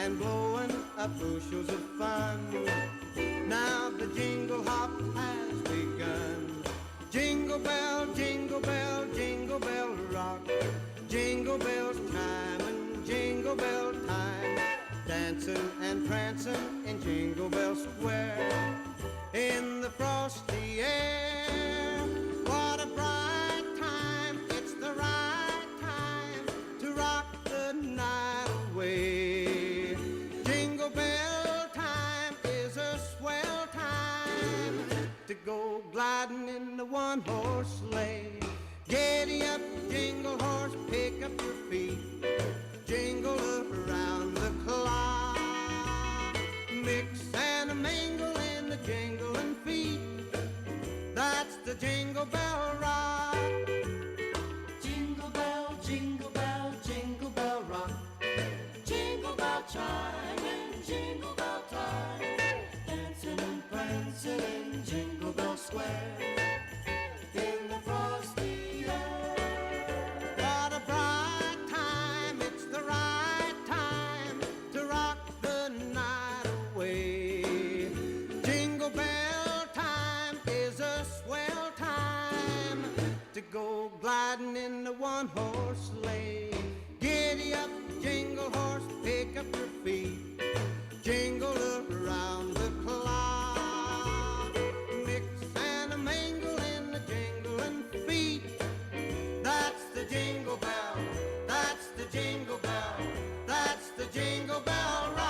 and blowing up bushels of fun. Now the jingle hop has begun. Jingle bell, jingle bell, jingle bell rock. Jingle bells chime and jingle bell time. Dancing and prancing in Jingle Bell Square. In the frosty air, what a bright time. It's the right time to rock the night away. Jingle bell time is a swell time to go gliding in the one-horse sleigh. Giddy up, jingle horse, pick up your feet. Jingle around the clock. Mix and a mingle in the jingling feet. That's the Jingle Bell Rock. Jingle bell, jingle bell, jingle bell rock. Jingle bell chime and jingle bell time. Dancing and prancing in Jingle Bell Square. In the frosty air. What a bright time, it's the right time to rock the night away. Jingle bell time is a swell time to go gliding in the one-horse sleigh. Giddy up, jingle horse, pick up your feet. Jingle around the clock. Mix and a mingle in the jingling feet. That's the jingle bell, that's the jingle bell, that's the Jingle Bell Rock.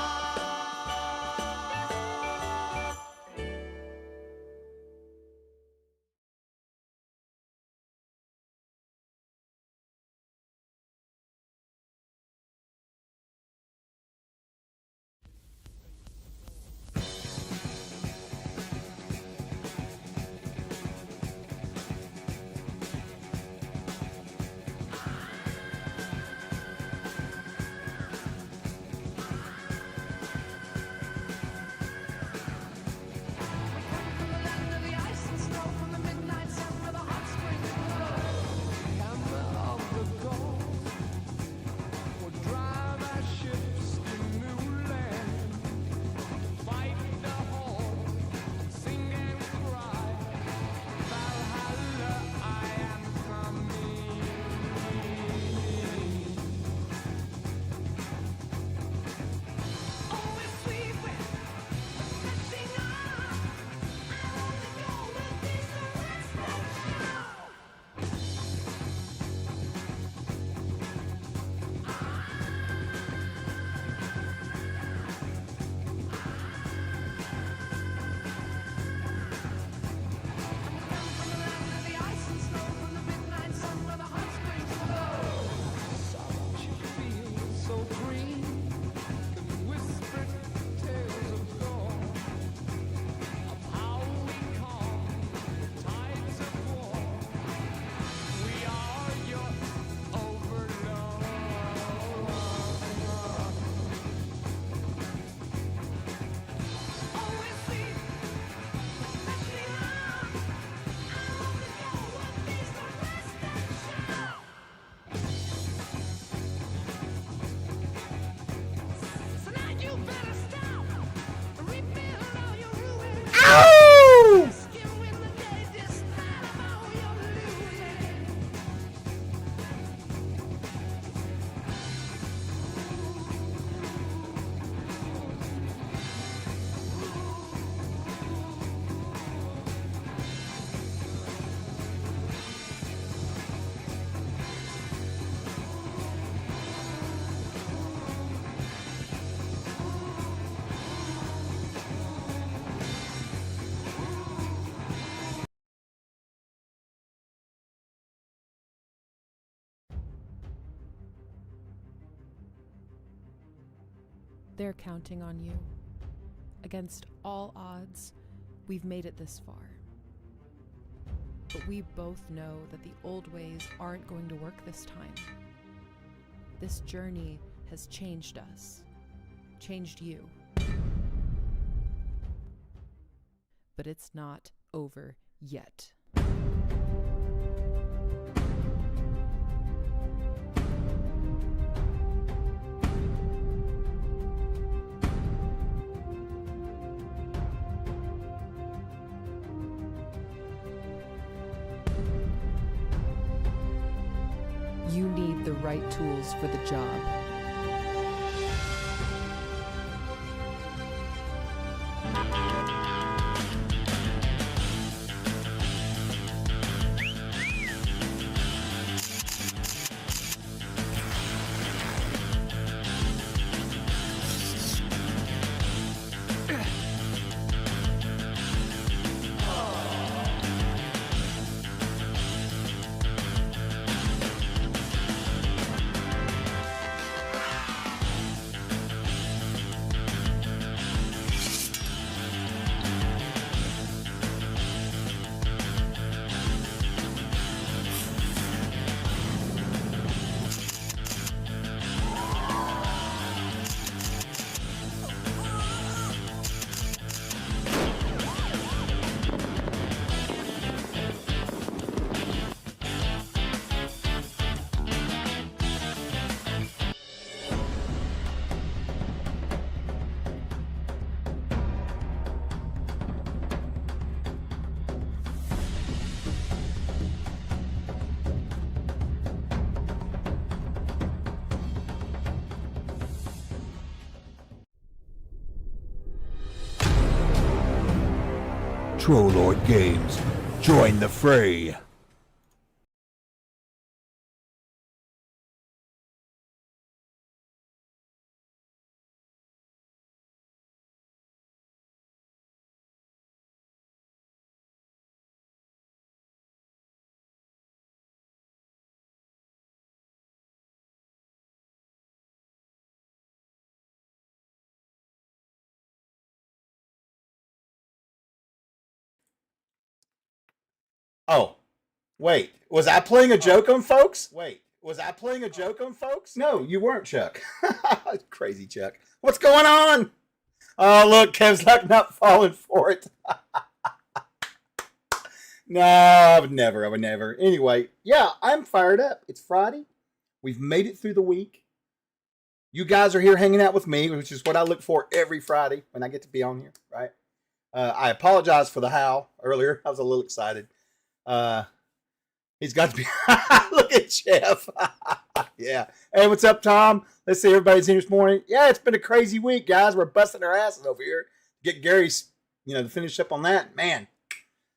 They're counting on you. Against all odds, we've made it this far. But we both know that the old ways aren't going to work this time. This journey has changed us, changed you. But it's not over yet. right tools for the job. Trollord Games. Join the fray. Oh, wait. Was I playing a joke on folks? No, you weren't, Chuck. Crazy Chuck. What's going on? Oh, look, Kev's like not falling for it. No, I would never. Anyway, yeah, I'm fired up. It's Friday. We've made it through the week. You guys are here hanging out with me, which is what I look for every Friday when I get to be on here, right? I apologize for the howl earlier. I was a little excited. He's got to be. Look at Jeff. Yeah. Hey, what's up, Tom? Let's see. Everybody's here this morning. Yeah, it's been a crazy week, guys. We're busting our asses over here. Get Gary's, to finish up on that. Man,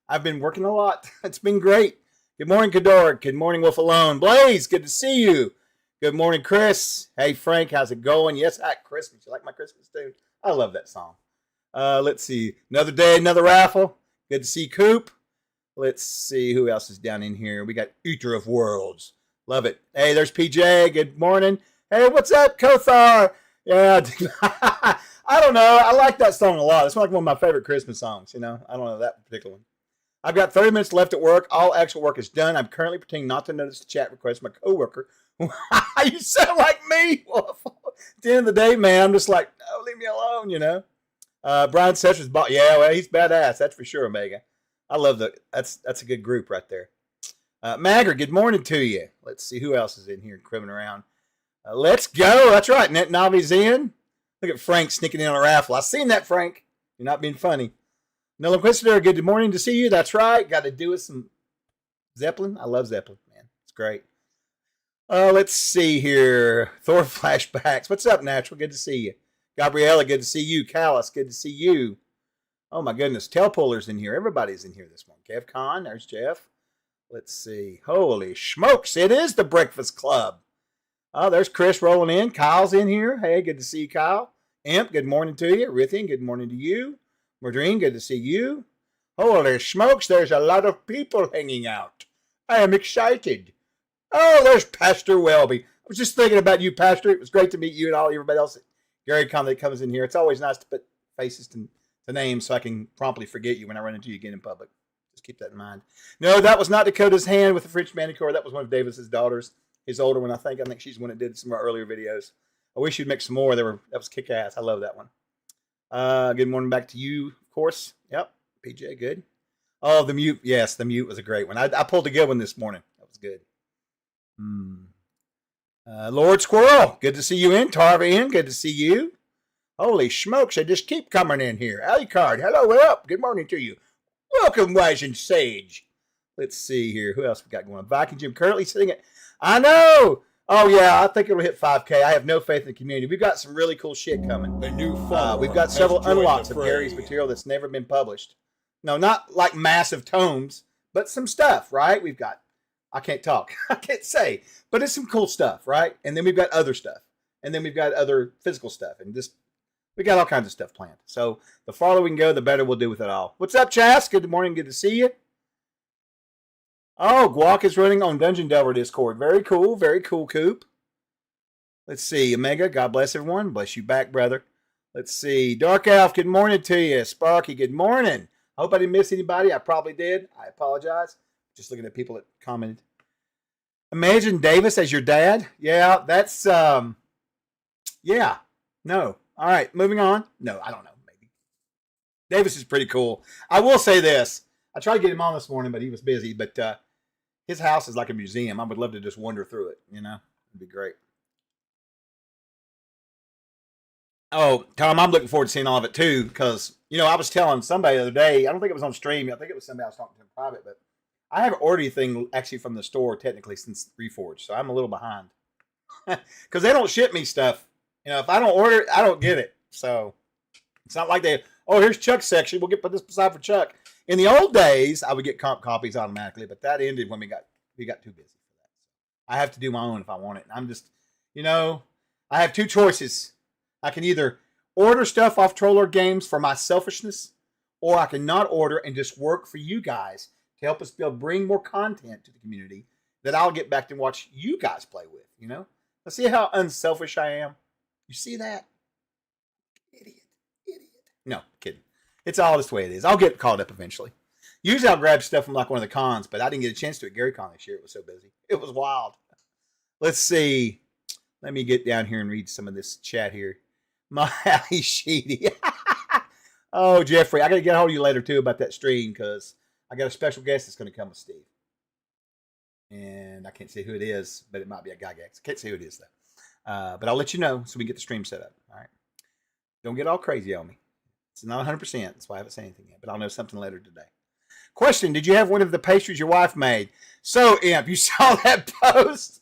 I've been working a lot. It's been great. Good morning, Kador. Good morning, Wolf Alone. Blaze, good to see you. Good morning, Chris. Hey, Frank, how's it going? Yes, at Christmas. You like my Christmas tune? I love that song. Let's see. Another day, another raffle. Good to see Coop. Let's see who else is down in here. We got Eater of Worlds. Love it. Hey, there's PJ. Good morning. Hey, what's up, Kothar? Yeah, I don't know. I like that song a lot. It's like one of my favorite Christmas songs. I don't know that particular one. I've got 30 minutes left at work. All actual work is done. I'm currently pretending not to notice the chat request of my coworker. You sound like me. At the end of the day, man, I'm just like, no, leave me alone, Brian Sessions bought. Yeah, well, he's badass. That's for sure, Omega. I love that's a good group right there. Magger, good morning to you. Let's see who else is in here cribbing around. Let's go. That's right. Net Navi's in. Look at Frank sneaking in on a raffle. I seen that, Frank. You're not being funny. Null Inquisitor, good morning to see you. That's right. Got to do with some Zeppelin. I love Zeppelin, man. It's great. Let's see here. Thor flashbacks. What's up, Natural? Good to see you. Gabriella, good to see you. Callus, good to see you. Oh, my goodness. Tailpuller's in here. Everybody's in here this morning. Kev Con, there's Jeff. Let's see. Holy smokes. It is the Breakfast Club. Oh, there's Chris rolling in. Kyle's in here. Hey, good to see you, Kyle. Imp, good morning to you. Rithian, good morning to you. Mordreen, good to see you. Holy smokes, there's a lot of people hanging out. I am excited. Oh, there's Pastor Welby. I was just thinking about you, Pastor. It was great to meet you and all everybody else. Gary Con that comes in here. It's always nice to put faces to names so I can promptly forget you when I run into you again in public. Just keep that in mind. No, that was not Dakota's hand with the French manicure. That was one of Davis's daughters. His older one, I think. I think she's the one that did some of our earlier videos. I wish you'd make some more. That was kick-ass. I love that one. Good morning back to you, of course. Yep. PJ, good. Oh, the mute. Yes, the mute was a great one. I pulled a good one this morning. That was good. Lord Squirrel, good to see you in. Tarva in, good to see you. Holy smokes, they just keep coming in here. Alucard, hello, what up? Good morning to you. Welcome, Wise and Sage. Let's see here. Who else we got going on? Viking Jim currently sitting at... I know! Oh yeah, I think it'll hit 5K. I have no faith in the community. We've got some really cool shit coming. A new follower We've got has several joined unlocks the of Gary's fray. material that's never been published. No, not like massive tomes, but some stuff, right? We've got, I can't talk, I can't say, but it's some cool stuff, right? And then we've got other stuff. And then we've got other physical stuff. And just, we got all kinds of stuff planned. So the farther we can go, the better we'll do with it all. What's up, Chas? Good morning. Good to see you. Oh, Guac is running on Dungeon Delver Discord. Very cool. Very cool, Coop. Let's see. Omega, God bless everyone. Bless you back, brother. Let's see. Dark Elf, good morning to you. Sparky, good morning. I hope I didn't miss anybody. I probably did. I apologize. Just looking at people that commented. Imagine Davis as your dad. Yeah, that's, yeah. No. All right, moving on. No, I don't know. Maybe. Davis is pretty cool. I will say this. I tried to get him on this morning, but he was busy. But his house is like a museum. I would love to just wander through it, you know? It'd be great. Oh, Tom, I'm looking forward to seeing all of it too, because, you know, I was telling somebody the other day, I don't think it was on stream, I think it was somebody I was talking to in private, but I haven't ordered anything actually from the store technically since Reforged, so I'm a little behind. Because they don't ship me stuff. You know, if I don't order it, I don't get it. So it's not like they, oh, here's Chuck's section, we'll put this beside for Chuck. In the old days, I would get comp copies automatically, but that ended when we got too busy for that. I have to do my own if I want it. And I'm just, you know, I have two choices. I can either order stuff off Troller Games for my selfishness, or I can not order and just work for you guys to help us bring more content to the community that I'll get back to watch you guys play with, you know? Let's see how unselfish I am. You see that? Idiot. No, kidding. It's all just the way it is. I'll get caught up eventually. Usually I'll grab stuff from like one of the cons, but I didn't get a chance to at GaryCon this year. It was so busy. It was wild. Let's see. Let me get down here and read some of this chat here. My Ali Sheedy. Oh, Jeffrey, I got to get a hold of you later, too, about that stream, because I got a special guest that's going to come with Steve. And I can't say who it is, but it might be a Gygax. I can't say who it is, though. But I'll let you know so we can get the stream set up. All right. Don't get all crazy on me. It's not 100%. That's why I haven't said anything yet, but I'll know something later today. Question, did you have one of the pastries your wife made? So, Imp, you saw that post?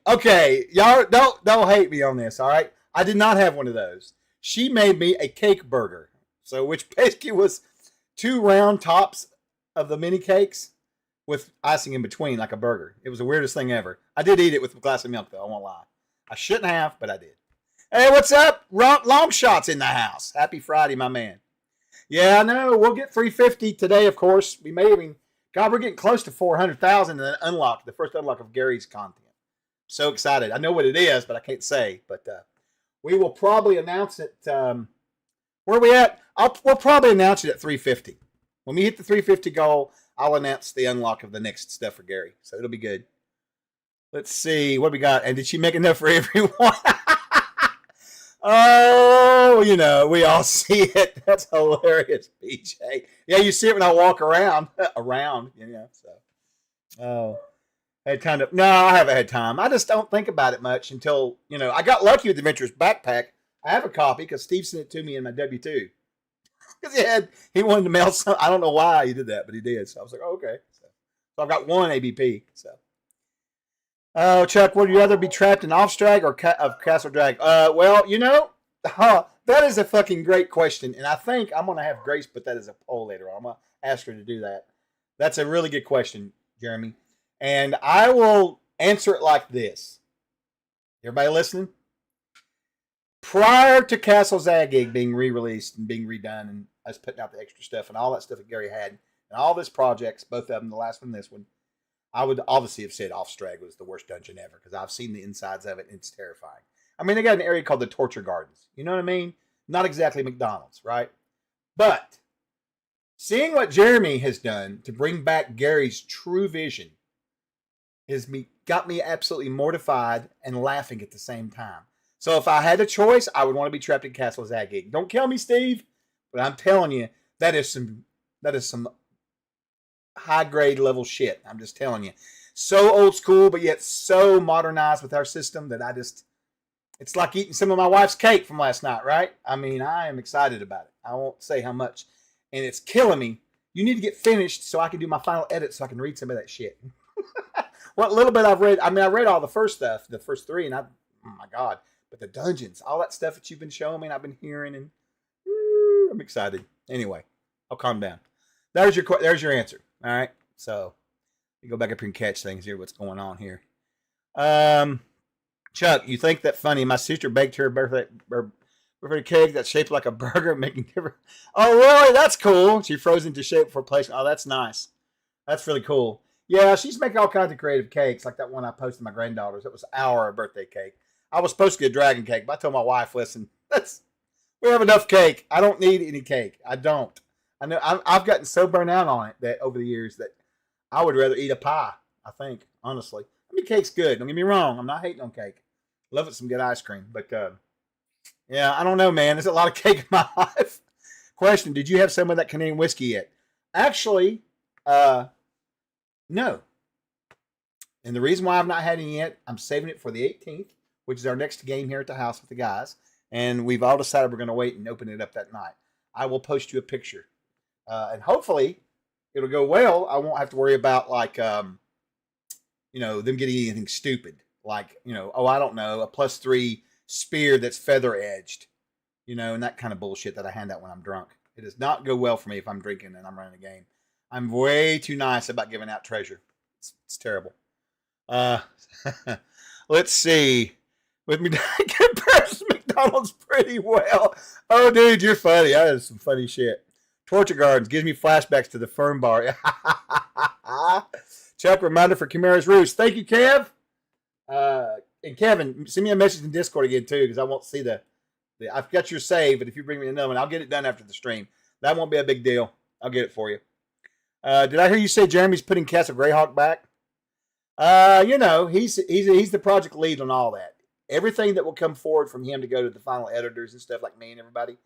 Okay, y'all don't hate me on this, all right? I did not have one of those. She made me a cake burger. So which basically was 2 round tops of the mini cakes with icing in between like a burger. It was the weirdest thing ever. I did eat it with a glass of milk though, I won't lie. I shouldn't have, but I did. Hey, what's up? Long Shots in the house. Happy Friday, my man. Yeah, I know. We'll get 350 today, of course. We may even, God, we're getting close to 400,000 and then the first unlock of Gary's content. So excited. I know what it is, but I can't say. But we will probably announce it. Where are we at? We'll probably announce it at 350. When we hit the 350 goal, I'll announce the unlock of the next stuff for Gary. So it'll be good. Let's see. What we got? And did she make enough for everyone? Oh, you know, we all see it. That's hilarious, BJ. Yeah, you see it when I walk around, you know. So, oh. Had time to, no, I haven't had time. I just don't think about it much until, you know, I got lucky with the Adventurous Backpack. I have a copy because Steve sent it to me in my W-2. Because he wanted to mail some. I don't know why he did that, but he did. So I was like, oh, okay. So I've got one ABP. So, oh, Chuck, would you rather be trapped in Offstrag or of Castle Drag? Well, you know, that is a fucking great question. And I think I'm going to have Grace put that as a poll later on. I'm going to ask her to do that. That's a really good question, Jeremy. And I will answer it like this. Everybody listening? Prior to Castle Zagyg being re-released and being redone and us putting out the extra stuff and all that stuff that Gary had and all these projects, both of them, the last one, this one, I would obviously have said Offstrag was the worst dungeon ever because I've seen the insides of it and it's terrifying. I mean, they got an area called the Torture Gardens. You know what I mean? Not exactly McDonald's, right? But seeing what Jeremy has done to bring back Gary's true vision got me absolutely mortified and laughing at the same time. So if I had a choice, I would want to be trapped in Castle Zagyg. Don't kill me, Steve, but I'm telling you, that is some high grade level shit. I'm just telling you. So old school, but yet so modernized with our system that it's like eating some of my wife's cake from last night, right? I mean, I am excited about it. I won't say how much. And it's killing me. You need to get finished so I can do my final edit so I can read some of that shit. what little bit I've read, I mean, I read all the first stuff, the first three, and oh my God. But the dungeons, all that stuff that you've been showing me and I've been hearing, and I'm excited. Anyway, I'll calm down. There's your answer. All right. So you go back up here and catch things here. What's going on here? Chuck, you think that funny? My sister baked her birthday cake that's shaped like a burger, making different. Oh, really? That's cool. She froze into shape for placement. Oh, that's nice. That's really cool. Yeah, she's making all kinds of creative cakes, like that one I posted my granddaughters. It was our birthday cake. I was supposed to get a dragon cake, but I told my wife, "Listen, we have enough cake. I don't need any cake. I don't. I know I've gotten so burnt out on it that over the years that I would rather eat a pie. I think, honestly, I mean, cake's good. Don't get me wrong. I'm not hating on cake. Love it some good ice cream, but yeah, I don't know, man. There's a lot of cake in my life. Question: did you have some of that Canadian whiskey yet? Actually, no. And the reason why I've not had any yet, I'm saving it for the 18th, which is our next game here at the house with the guys. And we've all decided we're going to wait and open it up that night. I will post you a picture. And hopefully it'll go well. I won't have to worry about them getting anything stupid. Like, I don't know, a +3 spear that's feather edged, and that kind of bullshit that I hand out when I'm drunk. It does not go well for me if I'm drinking and I'm running a game. I'm way too nice about giving out treasure. It's terrible. Let's see. With me, compares McDonald's pretty well. Oh, dude, you're funny. That is some funny shit. Torture Gardens gives me flashbacks to the Fern Bar. Chuck, reminder for Chimera's Roost. Thank you, Kev. And Kevin, send me a message in Discord again, too, because I won't see the I've got your save, but if you bring me another one, I'll get it done after the stream. That won't be a big deal. I'll get it for you. Did I hear you say Jeremy's putting Castle Greyhawk back? He's the project lead on all that. Everything that will come forward from him to go to the final editors and stuff like me and everybody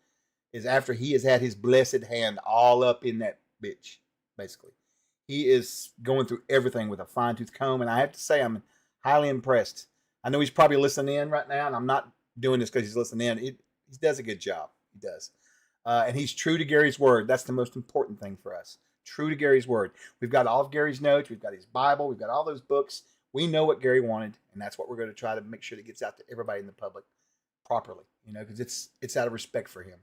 is after he has had his blessed hand all up in that bitch, basically. He is going through everything with a fine-tooth comb, and I have to say I'm highly impressed. I know he's probably listening in right now, and I'm not doing this because he's listening in. He does a good job. He does. And he's true to Gary's word. That's the most important thing for us. True to Gary's word. We've got all of Gary's notes. We've got his Bible. We've got all those books. We know what Gary wanted, and that's what we're going to try to make sure that gets out to everybody in the public properly, because it's out of respect for him.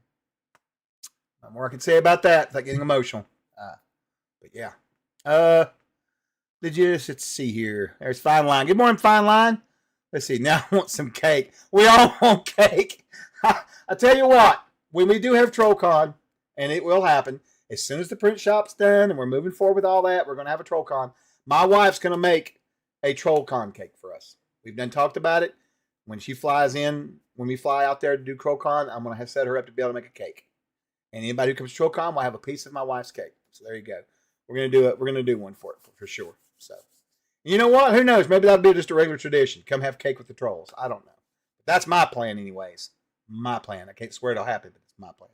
Not more I can say about that without getting emotional. But yeah. Let's see here. There's Fine Line. Good morning, Fine Line. Let's see. Now I want some cake. We all want cake. I tell you what, when we do have TrollCon, and it will happen, as soon as the print shop's done and we're moving forward with all that, we're going to have a TrollCon. My wife's going to make a TrollCon cake for us. We've done talked about it. When she flies in, when we fly out there to do TrollCon, I'm going to have set her up to be able to make a cake. And anybody who comes to TrollCon will have a piece of my wife's cake. So there you go. We're going to do it. We're going to do one for it for sure. So, you know what? Who knows? Maybe that'll be just a regular tradition. Come have cake with the trolls. I don't know. But that's my plan anyways. My plan. I can't swear it'll happen, but it's my plan.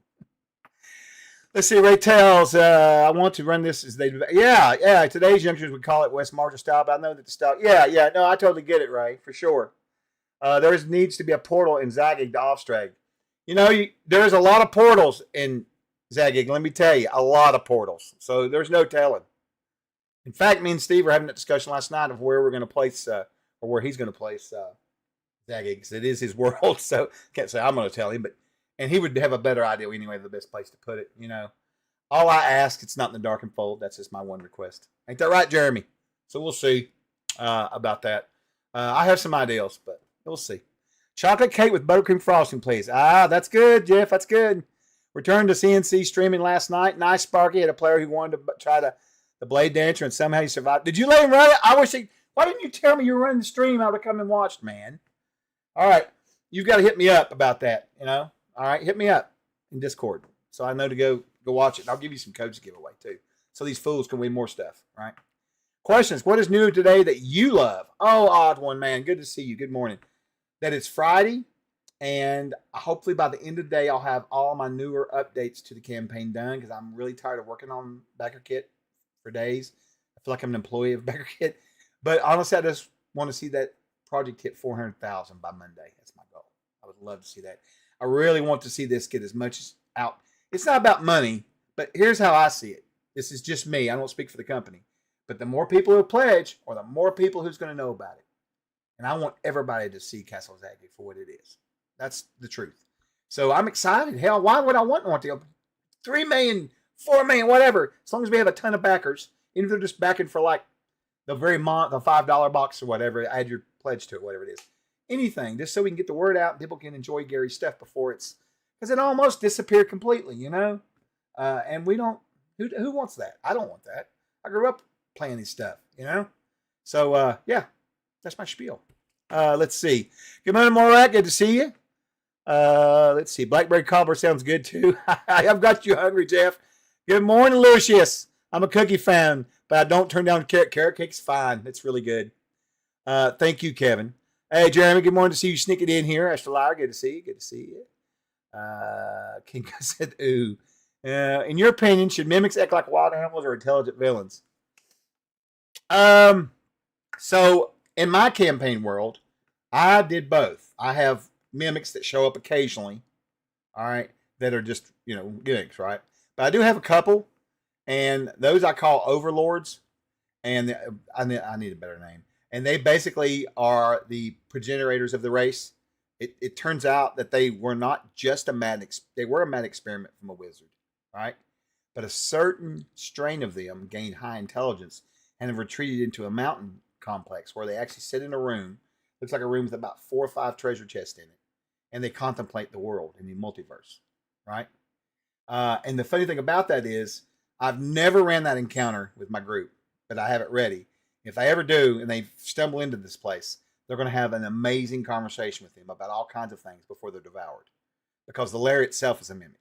Let's see. Ray tells, I want to run this as they do. Yeah. Today's youngsters would call it West Marshall style, but I know that the style. Yeah. No, I totally get it, Ray, for sure. There needs to be a portal in Zagyg to Offstrag. There's a lot of portals in Zagyg. Let me tell you, a lot of portals. So there's no telling. In fact, me and Steve were having that discussion last night of where we're going to place, or where he's going to place Zagyg, because it is his world. So can't say I'm going to tell him, and he would have a better idea anyway of the best place to put it. All I ask, it's not in the darkened fold. That's just my one request. Ain't that right, Jeremy? So we'll see about that. I have some ideas, but we'll see. Chocolate cake with buttercream frosting, please. That's good, Jeff. That's good. Returned to CNC streaming last night. Nice, Sparky. Had a player who wanted to try the Blade Dancer, and somehow he survived. Did you let him run it? Why didn't you tell me you were running the stream? I would have come and watched, man. All right. You've got to hit me up about that, All right. Hit me up in Discord so I know to go watch it. And I'll give you some codes to give away, too, so these fools can win more stuff, right? Questions. What is new today that you love? Oh, odd one, man. Good to see you. Good morning. That it's Friday, and hopefully by the end of the day, I'll have all my newer updates to the campaign done, because I'm really tired of working on Backer Kit for days. I feel like I'm an employee of Backer Kit. But honestly, I just want to see that project hit 400,000 by Monday. That's my goal. I would love to see that. I really want to see this get as much out. It's not about money, but here's how I see it. This is just me. I don't speak for the company. But the more people who pledge, or the more people who's going to know about it. And I want everybody to see Castle Zagyg for what it is. That's the truth. So I'm excited. Hell, why would I want to? 3 million, 4 million, whatever. As long as we have a ton of backers, even if they're just backing for like the very month, the $5 box or whatever, add your pledge to it, whatever it is. Anything, just so we can get the word out and people can enjoy Gary's stuff before it's, because it almost disappeared completely, you know? And we don't, who wants that? I don't want that. I grew up playing this stuff, you know? So, yeah, that's my spiel. Let's see. Good morning, Morat. Good to see you. Let's see. Blackberry cobbler sounds good too. I've got you hungry, Jeff. Good morning, Lucius. I'm a cookie fan, but I don't turn down carrot. Carrot cake's fine. It's really good. Thank you, Kevin. Hey, Jeremy. Good morning to see you sneaking in here. Astraliar, good to see you. Good to see you. King said, ooh. In your opinion, should mimics act like wild animals or intelligent villains? So in my campaign world, I did both. I have mimics that show up occasionally, all right, that are just, gimmicks, right? But I do have a couple, and those I call overlords, and I need a better name. And they basically are the progenitors of the race. It turns out that they were not just they were a mad experiment from a wizard, right? But a certain strain of them gained high intelligence and have retreated into a mountain complex where they actually sit in a room. Looks like a room with about 4 or 5 treasure chests in it. And they contemplate the world in the multiverse, right? And the funny thing about that is I've never ran that encounter with my group, but I have it ready. If I ever do and they stumble into this place, they're going to have an amazing conversation with them about all kinds of things before they're devoured. Because the lair itself is a mimic.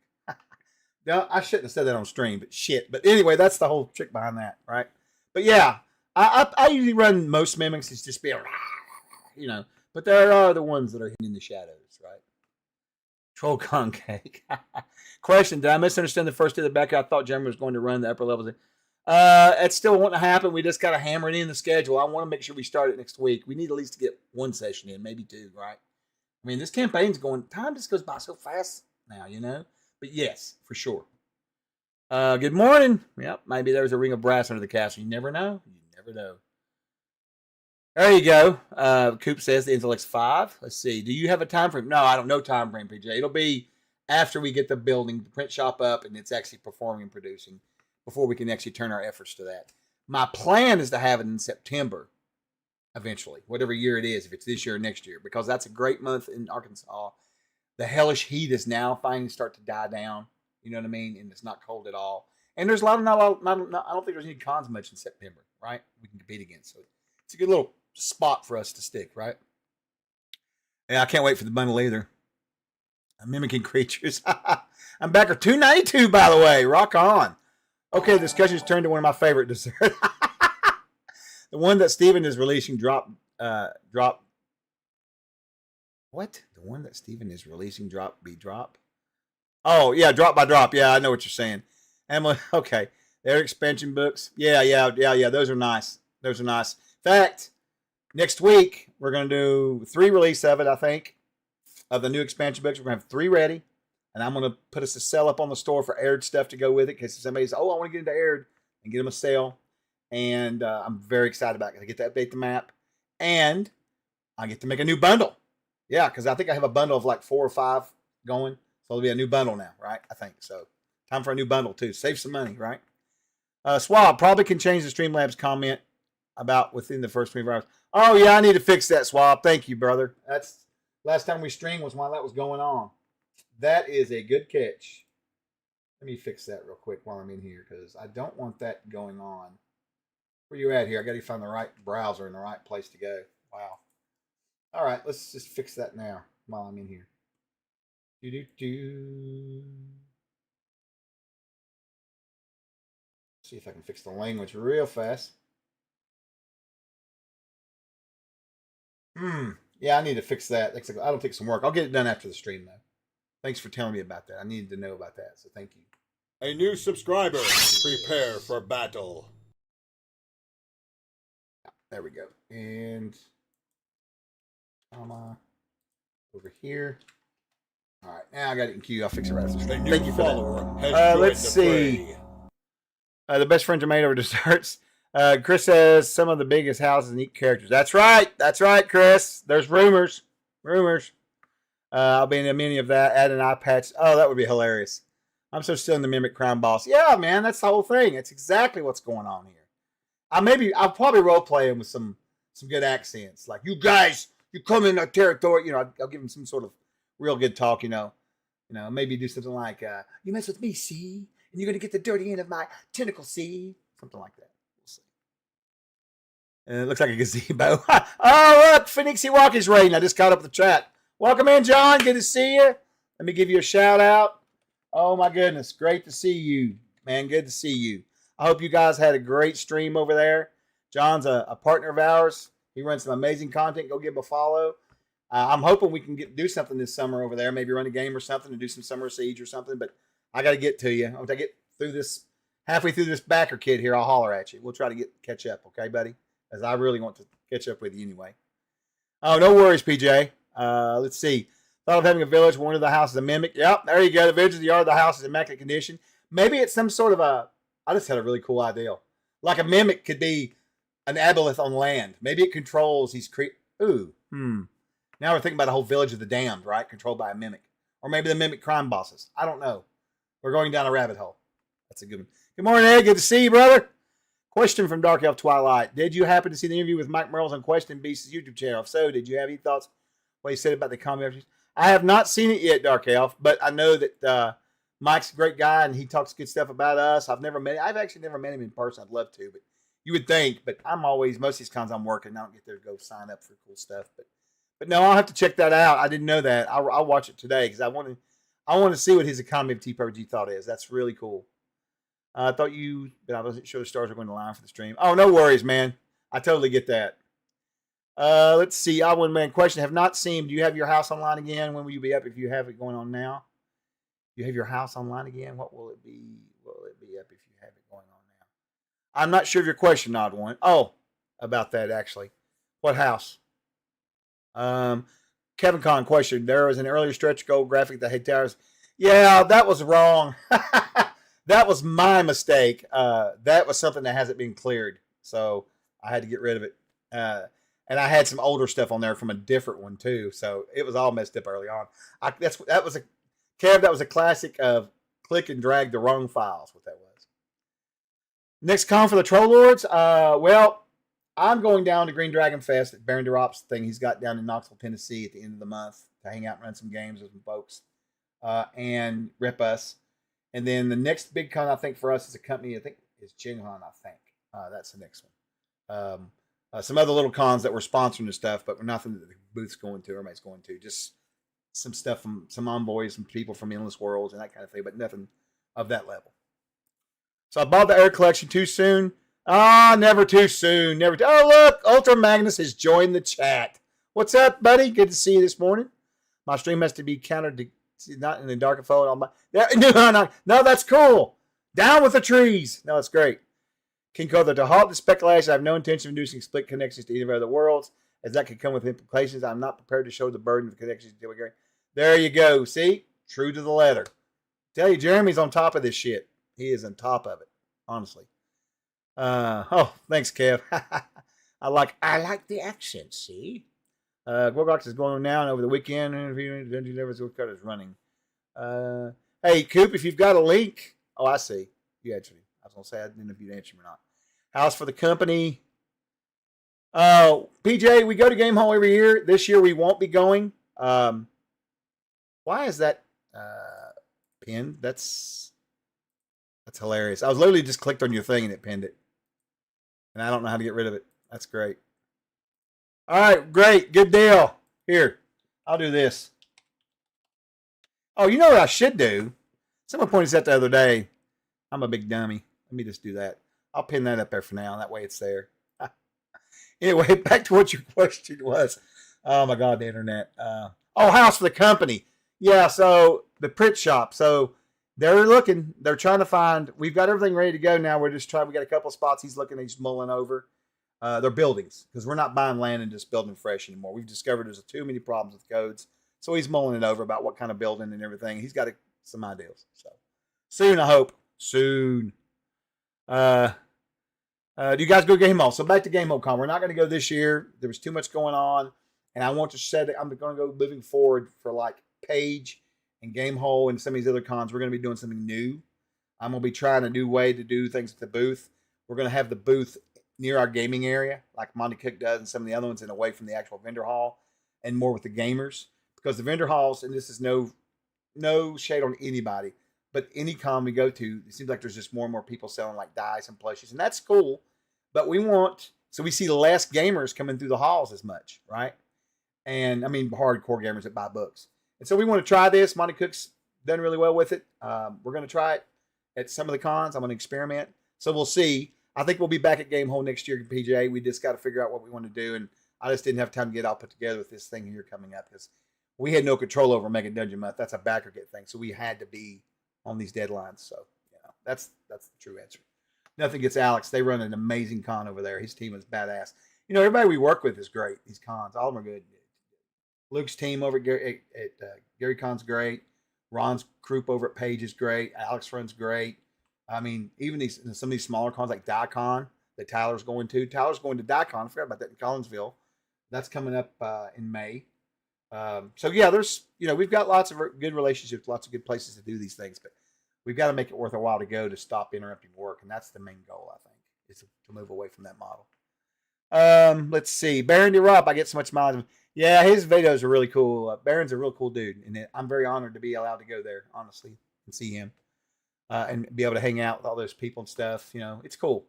Now, I shouldn't have said that on stream, but shit. But anyway, that's the whole trick behind that, right? But yeah, I usually run most mimics. It's just being, but there are the ones that are hidden in the shadows, right? Troll con cake. Question: did I misunderstand the first day of the back? I thought Jeremy was going to run the upper levels. It still won't happen. We just got to hammer it in the schedule. I want to make sure we start it next week. We need at least to get 1 session in, maybe 2, right? I mean, this campaign's going. Time just goes by so fast now, But yes, for sure. Good morning. Yep, maybe there's a ring of brass under the castle. You never know. You never know. There you go. Coop says the intellect's 5. Let's see. Do you have a time frame? No, I don't know time frame, PJ. It'll be after we get the building, the print shop up, and it's actually performing and producing before we can actually turn our efforts to that. My plan is to have it in September eventually, whatever year it is, if it's this year or next year, because that's a great month in Arkansas. The hellish heat is now finally start to die down. You know what I mean? And it's not cold at all. And there's I don't think there's any cons much in September, right? We can compete against. So it's a good little spot for us to stick, right? Yeah, I can't wait for the bundle either. I'm mimicking creatures. I'm back at 292, by the way. Rock on. Okay, the discussion's turned to one of my favorite desserts. The one that Steven is releasing drop. What? The one that Steven is releasing drop. Oh, yeah, drop by drop. Yeah, I know what you're saying. Emily, okay. Their expansion books. Yeah. Those are nice. In fact, next week, we're going to do 3 release of it, I think, of the new expansion books. We're going to have 3 ready. And I'm going to put us a sale up on the store for aired stuff to go with it. Because somebody says, I want to get into aired, and get them a sale. And I'm very excited about it. I get to update the map. And I get to make a new bundle. Yeah, because I think I have a bundle of like 4 or 5 going. So it'll be a new bundle now, right? I think so. Time for a new bundle, too. Save some money, right? Swab probably can change the Streamlabs comment about within the first 24 hours. Oh, yeah, I need to fix that, Swab. Thank you, brother. That's last time we streamed was while that was going on. That is a good catch. Let me fix that real quick while I'm in here because I don't want that going on. Where you at here? I got to find the right browser and the right place to go. Wow. All right, let's just fix that now while I'm in here. See if I can fix the language real fast. Yeah, I need to fix that. That'll take some work. I'll get it done after the stream, though. Thanks for telling me about that. I needed to know about that, so thank you. A new subscriber. Prepare for battle. There we go. And over here. All right, now I got it in queue. I'll fix it right after the stream. Thank you for that. Let's see. The best friends are made over desserts. Chris says some of the biggest houses and neat characters. That's right. That's right, Chris. There's rumors. Rumors. I'll be in many of that. Add an eye patch. Oh, that would be hilarious. I'm so still in the Mimic Crime Boss. Yeah, man, that's the whole thing. It's exactly what's going on here. I'll probably role play him with some good accents. Like, you guys, you come in our territory. I'll give him some sort of real good talk, maybe do something like, you mess with me, see? And you're going to get the dirty end of my tentacle, see? Something like that. We'll see. And it looks like a gazebo. Oh, look, Phoenixy Walk is raiding. I just caught up with the chat. Welcome in, John. Good to see you. Let me give you a shout out. Oh, my goodness. Great to see you, man. Good to see you. I hope you guys had a great stream over there. John's a partner of ours. He runs some amazing content. Go give him a follow. I'm hoping we can do something this summer over there. Maybe run a game or something and do some summer siege or something. But I got to get to you. Once I get through this, halfway through this backer kid here, I'll holler at you. We'll try to catch up, okay, buddy? As I really want to catch up with you anyway. Oh, no worries, PJ. Let's see. Thought of having a village where one of the houses is a mimic. Yep, there you go. The village of the yard of the house is in immaculate condition. Maybe it's some sort of I just had a really cool idea. Like a mimic could be an aboleth on land. Maybe it controls these Now we're thinking about a whole village of the damned, right? Controlled by a mimic. Or maybe the mimic crime bosses. I don't know. We're going down a rabbit hole. That's a good one. Good morning, Ed. Good to see you, brother. Question from Dark Elf Twilight. Did you happen to see the interview with Mike Merles on Question Beast's YouTube channel? If so, did you have any thoughts what he said about the comedy? I have not seen it yet, Dark Elf, but I know that Mike's a great guy and he talks good stuff about us. I've actually never met him in person. I'd love to, but you would think. But most of these cons I'm working. I don't get there to go sign up for cool stuff. But no, I'll have to check that out. I didn't know that. I'll watch it today because I want to see what his economy of TPRG thought is. That's really cool. I thought but I wasn't sure the stars were going to line for the stream. Oh, no worries, man. I totally get that. Let's see. One man question. Have not seen. Do you have your house online again? When will you be up if you have it going on now? You have your house online again? What will it be? Will it be up if you have it going on now? I'm not sure of your question, Odd One. Oh, about that actually. What house? Kevin Conn question. There was an earlier stretch goal graphic that had towers. Yeah, that was wrong. That was my mistake. That was something that hasn't been cleared, so I had to get rid of it. And I had some older stuff on there from a different one too, so it was all messed up early on. That was a classic of click and drag the wrong files. What that was. Next con for the Troll Lords. Well, I'm going down to Green Dragon Fest at Baron DeRop's thing he's got down in Knoxville, Tennessee at the end of the month to hang out and run some games with some folks and rip us. And then the next big con I think for us is a company I think is Jinghan. I think that's the next one. Some other little cons that we're sponsoring and stuff, but nothing that the booth's going to, everybody's going to. Just some stuff from some envoys, some people from Endless Worlds and that kind of thing, but nothing of that level. So I bought the Air Collection too soon. Never too soon. Oh, look, Ultra Magnus has joined the chat. What's up, buddy? Good to see you this morning. My stream has to be countered to not in the dark and forward. No, that's cool. Down with the trees. No, that's great. King Cother, to halt the speculation, I have no intention of inducing split connections to either of the worlds, as that could come with implications. I'm not prepared to show the burden of connections. There you go. See? True to the letter. Tell you, Jeremy's on top of this shit. He is on top of it, honestly. Thanks, Kev. I like the accent, see? Gorgox is going on now and over the weekend. Dungeon Nevers Cut is running. Hey, Coop, if you've got a link. Oh, I see. You actually. I was going to say I didn't know if you'd answer him or not. House for the company. PJ, we go to Game Hall every year. This year we won't be going. Why is that pinned? That's hilarious. I was literally just clicked on your thing and it pinned it. And I don't know how to get rid of it. That's great. All right, great. Good deal. Here, I'll do this. Oh, you know what I should do? Someone pointed this out the other day. I'm a big dummy. Let me just do that. I'll pin that up there for now. That way it's there. Anyway, back to what your question was. Oh, my God, the internet. House for the company. Yeah, so the print shop. So they're looking. They're trying to find. We've got everything ready to go now. We're just trying. We got a couple of spots he's looking. He's mulling over. They're buildings because we're not buying land and just building fresh anymore. We've discovered there's too many problems with codes. So he's mulling it over about what kind of building and everything. He's got some ideas. So soon, I hope. Soon. Do you guys go Game Hall? So back to Game Hall Con. We're not going to go this year. There was too much going on. And I want to say that I'm going to go moving forward for like Page and Game Hall and some of these other cons. We're going to be doing something new. I'm going to be trying a new way to do things at the booth. We're going to have the booth near our gaming area, like Monty Cook does and some of the other ones, and away from the actual vendor hall and more with the gamers. Because the vendor halls, and this is no shade on anybody, but any con we go to, it seems like there's just more and more people selling like dice and plushies, and that's cool. But so we see less gamers coming through the halls as much, right? And I mean, hardcore gamers that buy books. And so we want to try this. Monty Cook's done really well with it. We're going to try it at some of the cons. I'm going to experiment. So we'll see. I think we'll be back at Game Hole next year, PJ. We just got to figure out what we want to do. And I just didn't have time to get all put together with this thing here coming up because we had no control over Mega Dungeon Month. That's a backer get thing. So we had to be on these deadlines. So, that's the true answer. Nothing against Alex. They run an amazing con over there. His team is badass. Everybody we work with is great. These cons, all of them are good. Luke's team over at Gary Con's great. Ron's group over at Page is great. Alex runs great. I mean, even some of these smaller cons like DICON that Tyler's going to. Tyler's going to DICON. I forgot about that in Collinsville. That's coming up in May. So yeah, we've got lots of good relationships, lots of good places to do these things, but we've got to make it worth a while to go to stop interrupting work. And that's the main goal, I think, is to move away from that model. Let's see. Baron DeRopp, I get so much mileage. Yeah, his videos are really cool. Baron's a real cool dude. And I'm very honored to be allowed to go there, honestly, and see him. And be able to hang out with all those people and stuff. It's cool.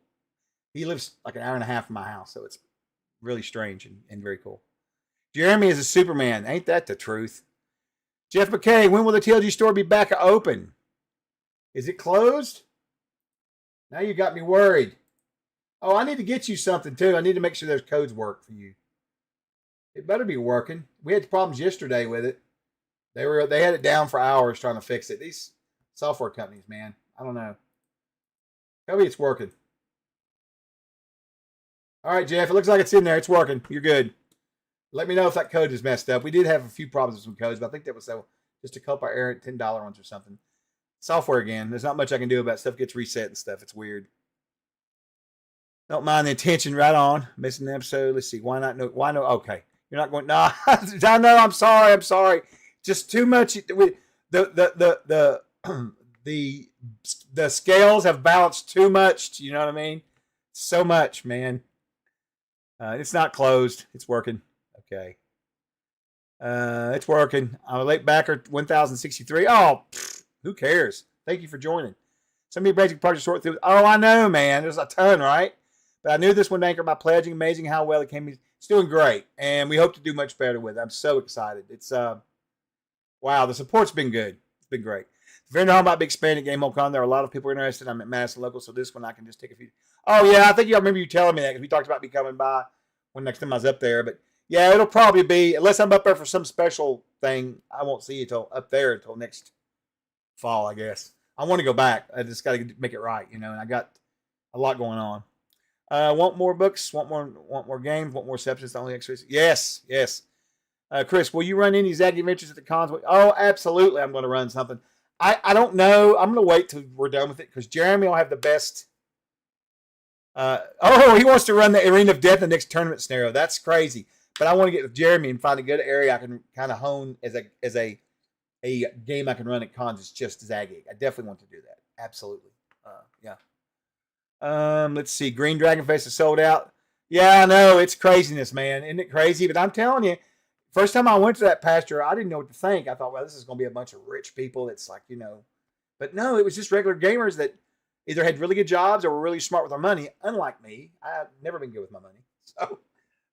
He lives like an hour and a half from my house, so it's really strange and very cool. Jeremy is a Superman. Ain't that the truth? Jeff McKay, when will the TLG store be back open? Is it closed? Now you got me worried. Oh, I need to get you something too. I need to make sure those codes work for you. It better be working. We had problems yesterday with it. They had it down for hours trying to fix it. These software companies, man. I don't know. Tell me it's working. All right, Jeff. It looks like it's in there. It's working. You're good. Let me know if that code is messed up. We did have a few problems with some codes, but I think that was just a couple of errant $10 ones or something. Software again. There's not much I can do about it. Stuff gets reset and stuff. It's weird. Don't mind the attention. Right on. Missing an episode. Let's see. Why not? No. Why no? Okay. You're not going. No. I know. I'm sorry. Just too much. The scales have balanced too much. You know what I mean? So much, man. It's not closed. It's working. Okay. It's working. I'm a late backer, 1063. Oh, who cares? Thank you for joining. So many basic projects to sort through. Oh, I know, man. There's a ton, right? But I knew this one anchored by pledging. Amazing how well it came. It's doing great, and we hope to do much better with it. I'm so excited. It's wow. The support's been good. It's been great. The vendor hall might be expanding at Game Hole Con. There are a lot of people interested. I'm at Madison Local, so this one I can just take a few. Oh yeah, I think I remember you telling me that because we talked about me coming by when next time I was up there. But yeah, it'll probably be, unless I'm up there for some special thing, I won't see you up there until next fall, I guess. I want to go back. I just got to make it right, and I got a lot going on. Want more books? Want more games? Want more substance? The only extras? Yes. Chris, will you run any Zagyg adventures at the cons? Oh, absolutely. I'm going to run something. I don't know. I'm going to wait till we're done with it because Jeremy will have the best. He wants to run the Arena of Death in the next tournament scenario. That's crazy. But I want to get with Jeremy and find a good area I can kind of hone as a game I can run at cons. It's just Zagyg. I definitely want to do that. Absolutely. Yeah. Let's see. Green Dragon Face is sold out. Yeah, I know. It's craziness, man. Isn't it crazy? But I'm telling you, first time I went to that pasture, I didn't know what to think. I thought, well, this is going to be a bunch of rich people. It's like, But no, it was just regular gamers that either had really good jobs or were really smart with their money. Unlike me, I've never been good with my money.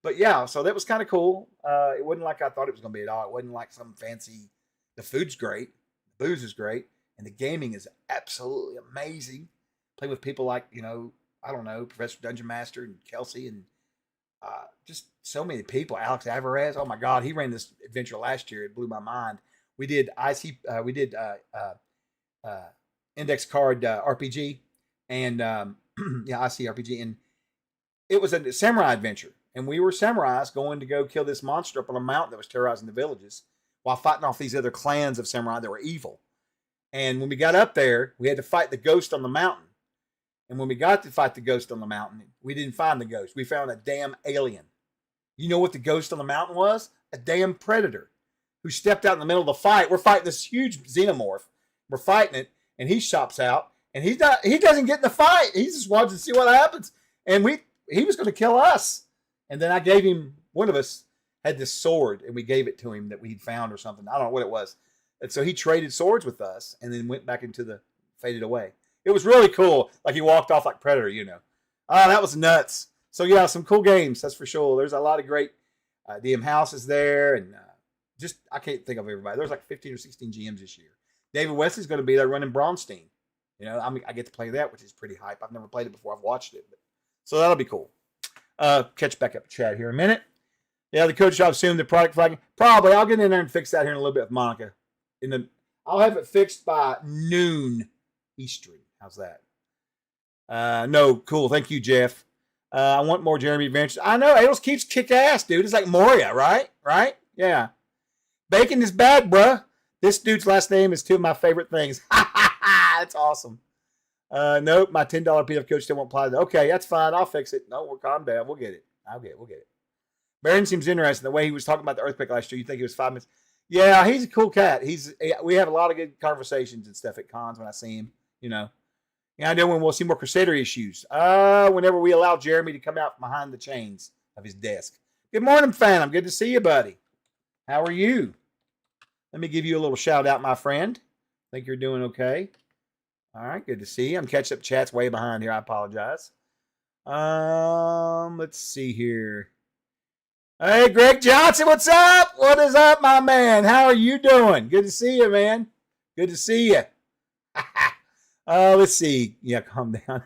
But yeah, so that was kind of cool. It wasn't like I thought it was going to be at all. It wasn't like some fancy. The food's great. The booze is great. And the gaming is absolutely amazing. Play with people like, I don't know, Professor Dungeon Master and Kelsey and just so many people. Alex Alvarez. Oh my God, he ran this adventure last year. It blew my mind. We did index card RPG and IC RPG, and it was a samurai adventure. And we were samurais going to go kill this monster up on a mountain that was terrorizing the villages while fighting off these other clans of samurai that were evil. And when we got up there, we had to fight the ghost on the mountain. And when we got to fight the ghost on the mountain, we didn't find the ghost. We found a damn alien. You know what the ghost on the mountain was? A damn predator who stepped out in the middle of the fight. We're fighting this huge xenomorph. We're fighting it, and he shops out, and he doesn't get in the fight. He just wants to see what happens. And he was going to kill us. And then I gave him, one of us had this sword, and we gave it to him that we'd found or something. I don't know what it was. And so he traded swords with us and then went back into faded away. It was really cool. Like he walked off like Predator, you know. Oh, that was nuts. So yeah, some cool games, that's for sure. There's a lot of great DM houses there, and just, I can't think of everybody. There's like 15 or 16 GMs this year. David Wesley's going to be there running Braunstein. You know, I get to play that, which is pretty hype. I've never played it before. I've watched it. So that'll be cool. Catch back up chat here in a minute. Yeah, the coach shop assumed the product flagging. Probably. I'll get in there and fix that here in a little bit with Monica. I'll have it fixed by noon Eastern. How's that? No, cool. Thank you, Jeff. I want more Jeremy Adventures. I know. Adels keeps kick ass, dude. It's like Moria, right? Right? Yeah. Bacon is bad, bruh. This dude's last name is two of my favorite things. That's awesome. Nope, my $10 PDF coach still won't apply. Okay, that's fine. I'll fix it. No, we're calm down. We'll get it. We'll get it. Baron seems interesting. The way he was talking about the earthquake last year, you think he was 5 minutes. Yeah, he's a cool cat. We have a lot of good conversations and stuff at cons when I see him, you know. Yeah, I know when we'll see more Crusader issues. Whenever we allow Jeremy to come out from behind the chains of his desk. Good morning, Phantom. Good to see you, buddy. How are you? Let me give you a little shout out, my friend. Think you're doing okay. All right, good to see you. I'm catching up chat's way behind here. I apologize. Let's see here. Hey, Greg Johnson, what's up? What is up, my man? How are you doing? Good to see you, man. Good to see you. Let's see. Yeah, calm down.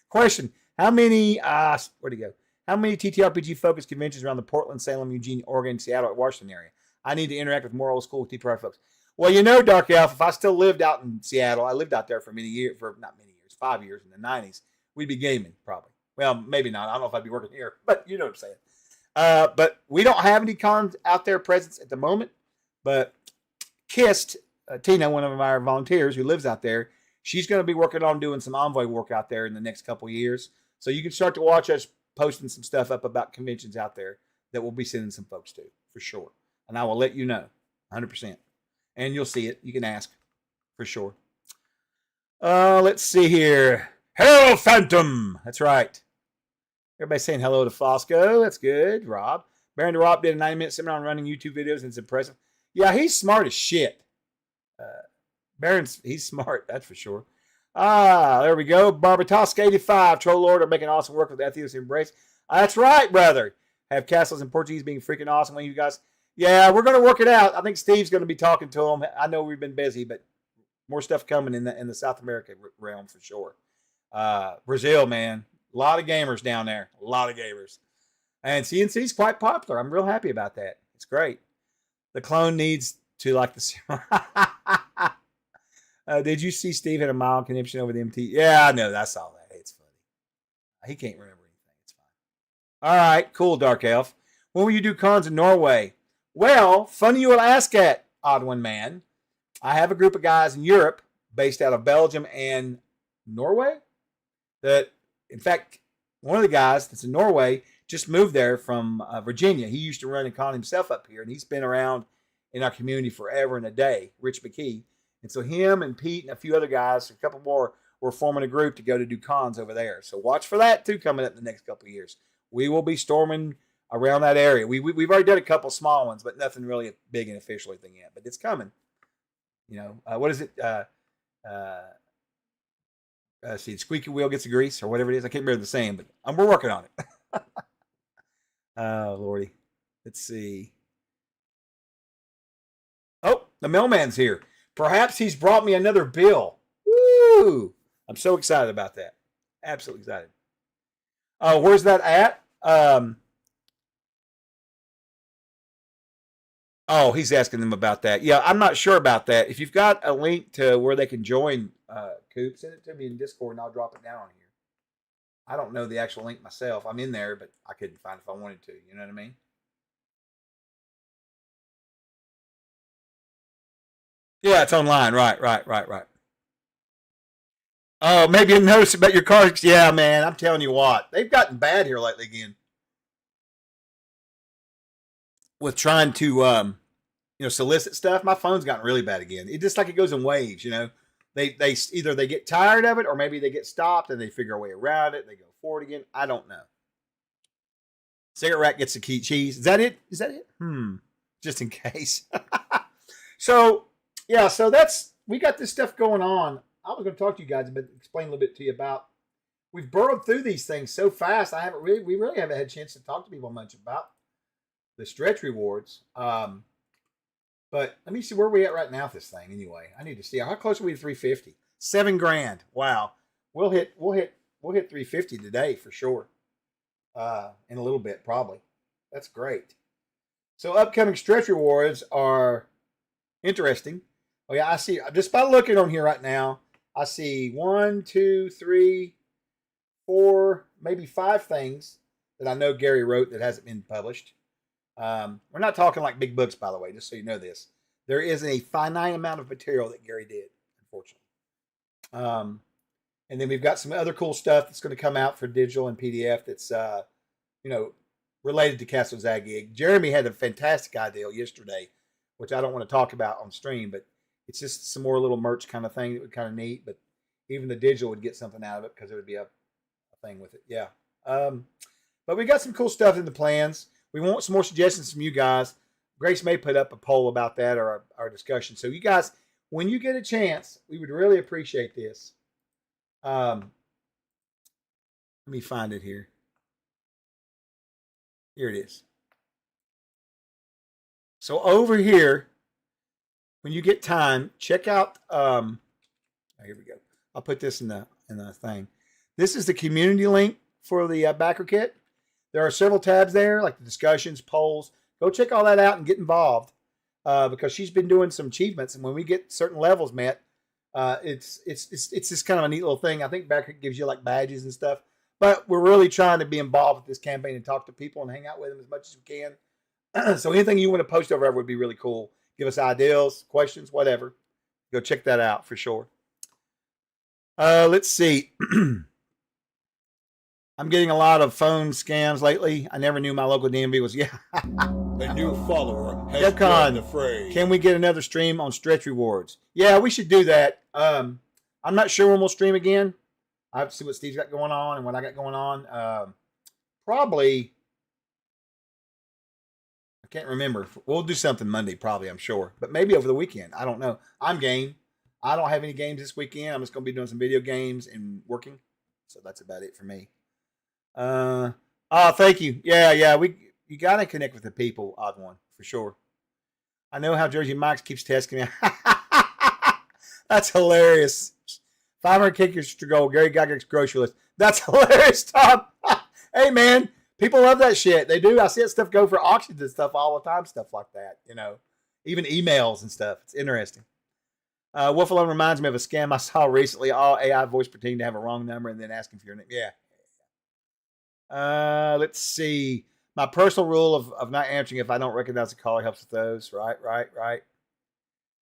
Question. How many, where'd he go? How many TTRPG focused conventions around the Portland, Salem, Eugene, Oregon, Seattle, Washington area? I need to interact with more old school TTRPG folks. Well, you know, Dark Elf, if I still lived out in Seattle, I lived out there for 5 years in the 90s, we'd be gaming probably. Well, maybe not. I don't know if I'd be working here, but you know what I'm saying. But we don't have any cons out there presence at the moment. But Kist, Tina, one of our volunteers who lives out there, she's going to be working on doing some Envoy work out there in the next couple of years. So you can start to watch us posting some stuff up about conventions out there that we'll be sending some folks to, for sure. And I will let you know, 100%. And you'll see it. You can ask, for sure. Let's see here. Hello, Phantom. That's right. Everybody's saying hello to Fosco. That's good. Rob. Baron DeRob did a 90-minute seminar on running YouTube videos, and it's impressive. Yeah, he's smart as shit. He's smart, that's for sure. There we go. Barbatosk 85. Troll Lord are making awesome work with Ethos Embrace. That's right, brother. Have Castles in Portuguese being freaking awesome. When you guys, yeah, we're going to work it out. I think Steve's going to be talking to him. I know we've been busy, but more stuff coming in the South America realm for sure. Brazil, man. A lot of gamers down there. A lot of gamers. And CNC's quite popular. I'm real happy about that. It's great. The clone needs to like the... did you see Steve had a mild conniption over the MT? Yeah, I know. I saw that. It's funny. He can't remember anything. It's fine. All right. Cool, Dark Elf. When will you do cons in Norway? Well, funny you will ask at, Odd One Man. I have a group of guys in Europe based out of Belgium and Norway that, in fact, one of the guys that's in Norway just moved there from Virginia. He used to run a con himself up here, and he's been around in our community forever and a day, Rich McKee. And so him and Pete and a few other guys, a couple more, were forming a group to go to do cons over there. So watch for that, too, coming up in the next couple of years. We will be storming around that area. We've already done a couple small ones, but nothing really big and official thing yet. But it's coming. You know, what is it? See, the squeaky wheel gets the grease, or whatever it is. I can't remember the saying, but we're working on it. Oh, Lordy. Let's see. Oh, the mailman's here. Perhaps he's brought me another bill. Woo! I'm so excited about that. Absolutely excited. Where's that at? Oh, he's asking them about that. Yeah, I'm not sure about that. If you've got a link to where they can join, Coop, send it to me in Discord and I'll drop it down on here. I don't know the actual link myself. I'm in there, but I couldn't find it if I wanted to. You know what I mean? Yeah, it's online. Right. Oh, maybe you noticed about your cars. Yeah, man, I'm telling you what, they've gotten bad here lately again with trying to solicit stuff. My phone's gotten really bad again. It just like it goes in waves. They either they get tired of it or maybe they get stopped and they figure a way around it. They go forward again. I don't know. Cigarette Rack gets the key cheese. Is that it? Is that it? Just in case. So yeah, so we got this stuff going on. I was going to talk to you guys but explain a little bit to you about. We've burrowed through these things so fast. We really haven't had a chance to talk to people much about the stretch rewards. But let me see where we at right now with this thing. Anyway, I need to see how close are we to 350. $7,000. Wow, we'll hit 350 today for sure. In a little bit probably. That's great. So upcoming stretch rewards are interesting. Oh yeah, I see. Just by looking on here right now, I see 1, 2, 3, 4, maybe 5 things that I know Gary wrote that hasn't been published. We're not talking like big books, by the way, just so you know this. There is a finite amount of material that Gary did, unfortunately. And then we've got some other cool stuff that's going to come out for digital and PDF that's, related to Castle Zagyg. Jeremy had a fantastic idea yesterday, which I don't want to talk about on stream, but it's just some more little merch kind of thing that would kind of neat. But even the digital would get something out of it because it would be a thing with it. Yeah. But we got some cool stuff in the plans. We want some more suggestions from you guys. Grace may put up a poll about that or our discussion. So you guys, when you get a chance, we would really appreciate this. Let me find it here. Here it is. So over here, when you get time, check out. Here we go. I'll put this in the thing. This is the community link for the backer kit. There are several tabs there, like the discussions, polls. Go check all that out and get involved, because she's been doing some achievements, and when we get certain levels met, it's just kind of a neat little thing. I think backer gives you like badges and stuff. But we're really trying to be involved with this campaign and talk to people and hang out with them as much as we can. So anything you want to post over there would be really cool. Give us ideas, questions, whatever. Go check that out for sure. Let's see. I'm getting a lot of phone scams lately. I never knew my local DMV was, A new follower has Depcon, joined the fray. can we get another stream on stretch rewards? Yeah, we should do that. I'm not sure when we'll stream again. I have to see what Steve's got going on and what I got going on. Probably, I can't remember. We'll do something Monday, probably, I'm sure. But maybe over the weekend. I don't know. I'm game. I don't have any games this weekend. I'm just going to be doing some video games and working. So that's about it for me. Thank you. Yeah. You got to connect with the people, Odd One, for sure. I know how Jersey Mike's keeps testing me. That's hilarious. 500 kickers to go. Gary Gygax's grocery list. That's hilarious, Tom. Hey, man. People love that shit. They do. I see that stuff go for auctions and stuff all the time. Stuff like that, Even emails and stuff. It's interesting. Wolf Alone reminds me of a scam I saw recently. All AI voice pretending to have a wrong number and then asking for your name. Yeah. Let's see. My personal rule of not answering if I don't recognize the caller helps with those. Right.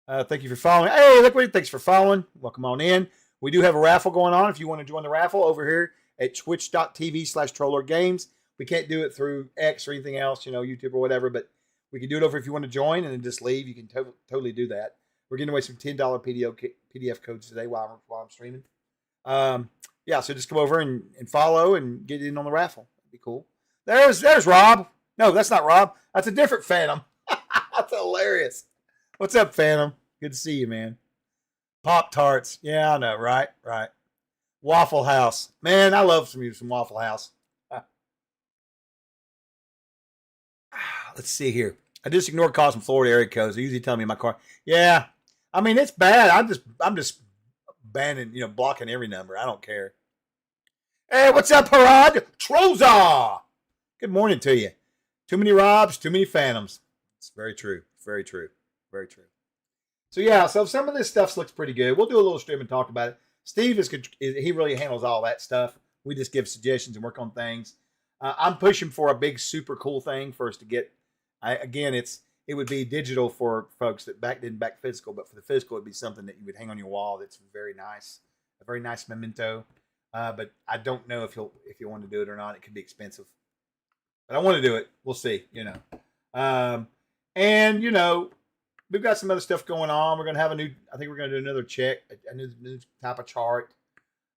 Thank you for following. Hey, Liquid, thanks for following. Welcome on in. We do have a raffle going on. If you want to join the raffle over here at twitch.tv/TrollerGames. We can't do it through X or anything else, YouTube or whatever, but we can do it over if you want to join and then just leave. You can totally do that. We're giving away some $10 PDF codes today while I'm streaming. So just come over and follow and get in on the raffle. That'd be cool. There's Rob. No, that's not Rob. That's a different Phantom. That's hilarious. What's up, Phantom? Good to see you, man. Pop-Tarts. Yeah, I know. Right. Waffle House. Man, I love some Waffle House. Let's see here. I just ignored calls from Florida area codes. They usually tell me in my car. Yeah. I mean, it's bad. I'm just banning, blocking every number. I don't care. Hey, what's up, Parad? Troza! Good morning to you. Too many Robs, too many Phantoms. It's very true. Very true. Very true. So some of this stuff looks pretty good. We'll do a little stream and talk about it. Steve he really handles all that stuff. We just give suggestions and work on things. I'm pushing for a big, super cool thing for us to get. It would be digital for folks that didn't back physical, but for the physical, it'd be something that you would hang on your wall. That's very nice. a very nice memento. But I don't know if you'll want to do it or not. It could be expensive, but I want to do it. We'll see. And we've got some other stuff going on. We're gonna have I think we're gonna do another check, a new type of chart.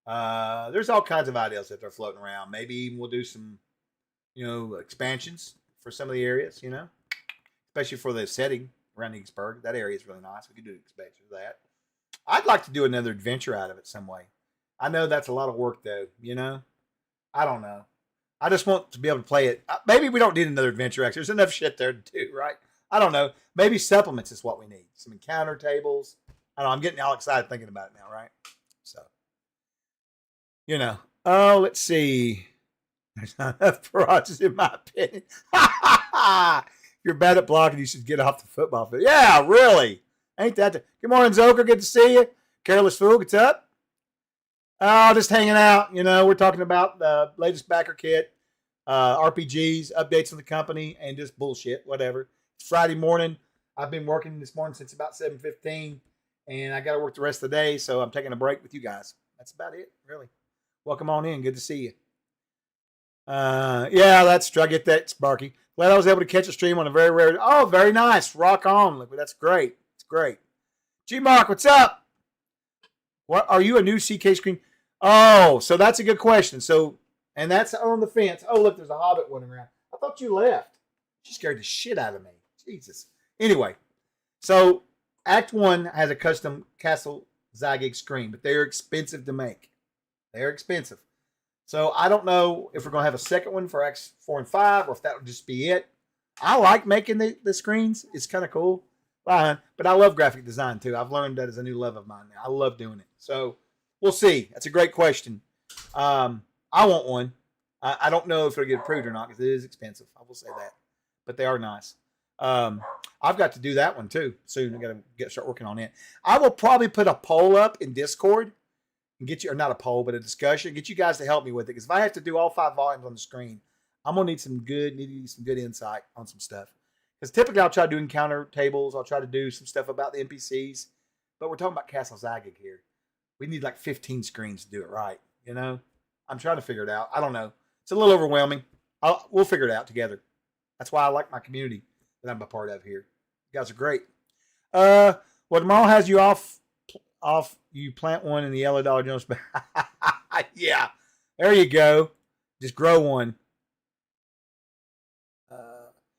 There's all kinds of ideas that are floating around. Maybe even we'll do some, expansions for some of the areas. Especially for the setting around Eagsburg. That area is really nice. We could do expansions of that. I'd like to do another adventure out of it some way. I know that's a lot of work though. I don't know. I just want to be able to play it. Maybe we don't need another adventure X. There's enough shit there to do, right? I don't know. Maybe supplements is what we need. Some encounter tables. I don't know. I'm getting all excited thinking about it now, right? So, Oh, let's see. There's not enough barrages in my opinion. If you're bad at blocking, you should get off the football field. Yeah, really. Ain't that good morning, Zoker. Good to see you. Careless Fool, what's up? Oh, just hanging out. We're talking about the latest backer kit, RPGs, updates on the company, and just bullshit, whatever. It's Friday morning. I've been working this morning since about 7:15, and I got to work the rest of the day, so I'm taking a break with you guys. That's about it, really. Welcome on in. Good to see you. Yeah, that's true. I get that, Sparky. Glad I was able to catch a stream on a very rare. Oh, very nice. Rock on. That's great. It's great. G Mark, what's up? What are you a new CK screen? Oh, so that's a good question. So, and that's on the fence. Oh, look, there's a Hobbit running around. I thought you left. She scared the shit out of me. Jesus. Anyway, so Act 1 has a custom Castle Zagyg screen, but they're expensive to make. They're expensive. So I don't know if we're going to have a second one for Acts 4 and 5 or if that would just be it. I like making the screens. It's kind of cool. But I love graphic design too. I've learned that as a new love of mine now. I love doing it. So we'll see. That's a great question. I want one. I don't know if it'll get approved or not because it is expensive. I will say that. But they are nice. I've got to do that one too soon. I got to start working on it. I will probably put a poll up in Discord and get you, or not a poll, but a discussion, get you guys to help me with it. Because if I have to do all 5 volumes on the screen, I'm gonna need some good insight on some stuff. Because typically I'll try to do encounter tables. I'll try to do some stuff about the NPCs. But we're talking about Castle Zagyg here. We need like 15 screens to do it right. I'm trying to figure it out. I don't know. It's a little overwhelming. We'll figure it out together. That's why I like my community that I'm a part of here. You guys are great. Well, tomorrow has you off. You plant one in the yellow Dollar Jones. Yeah, there you go. Just grow one.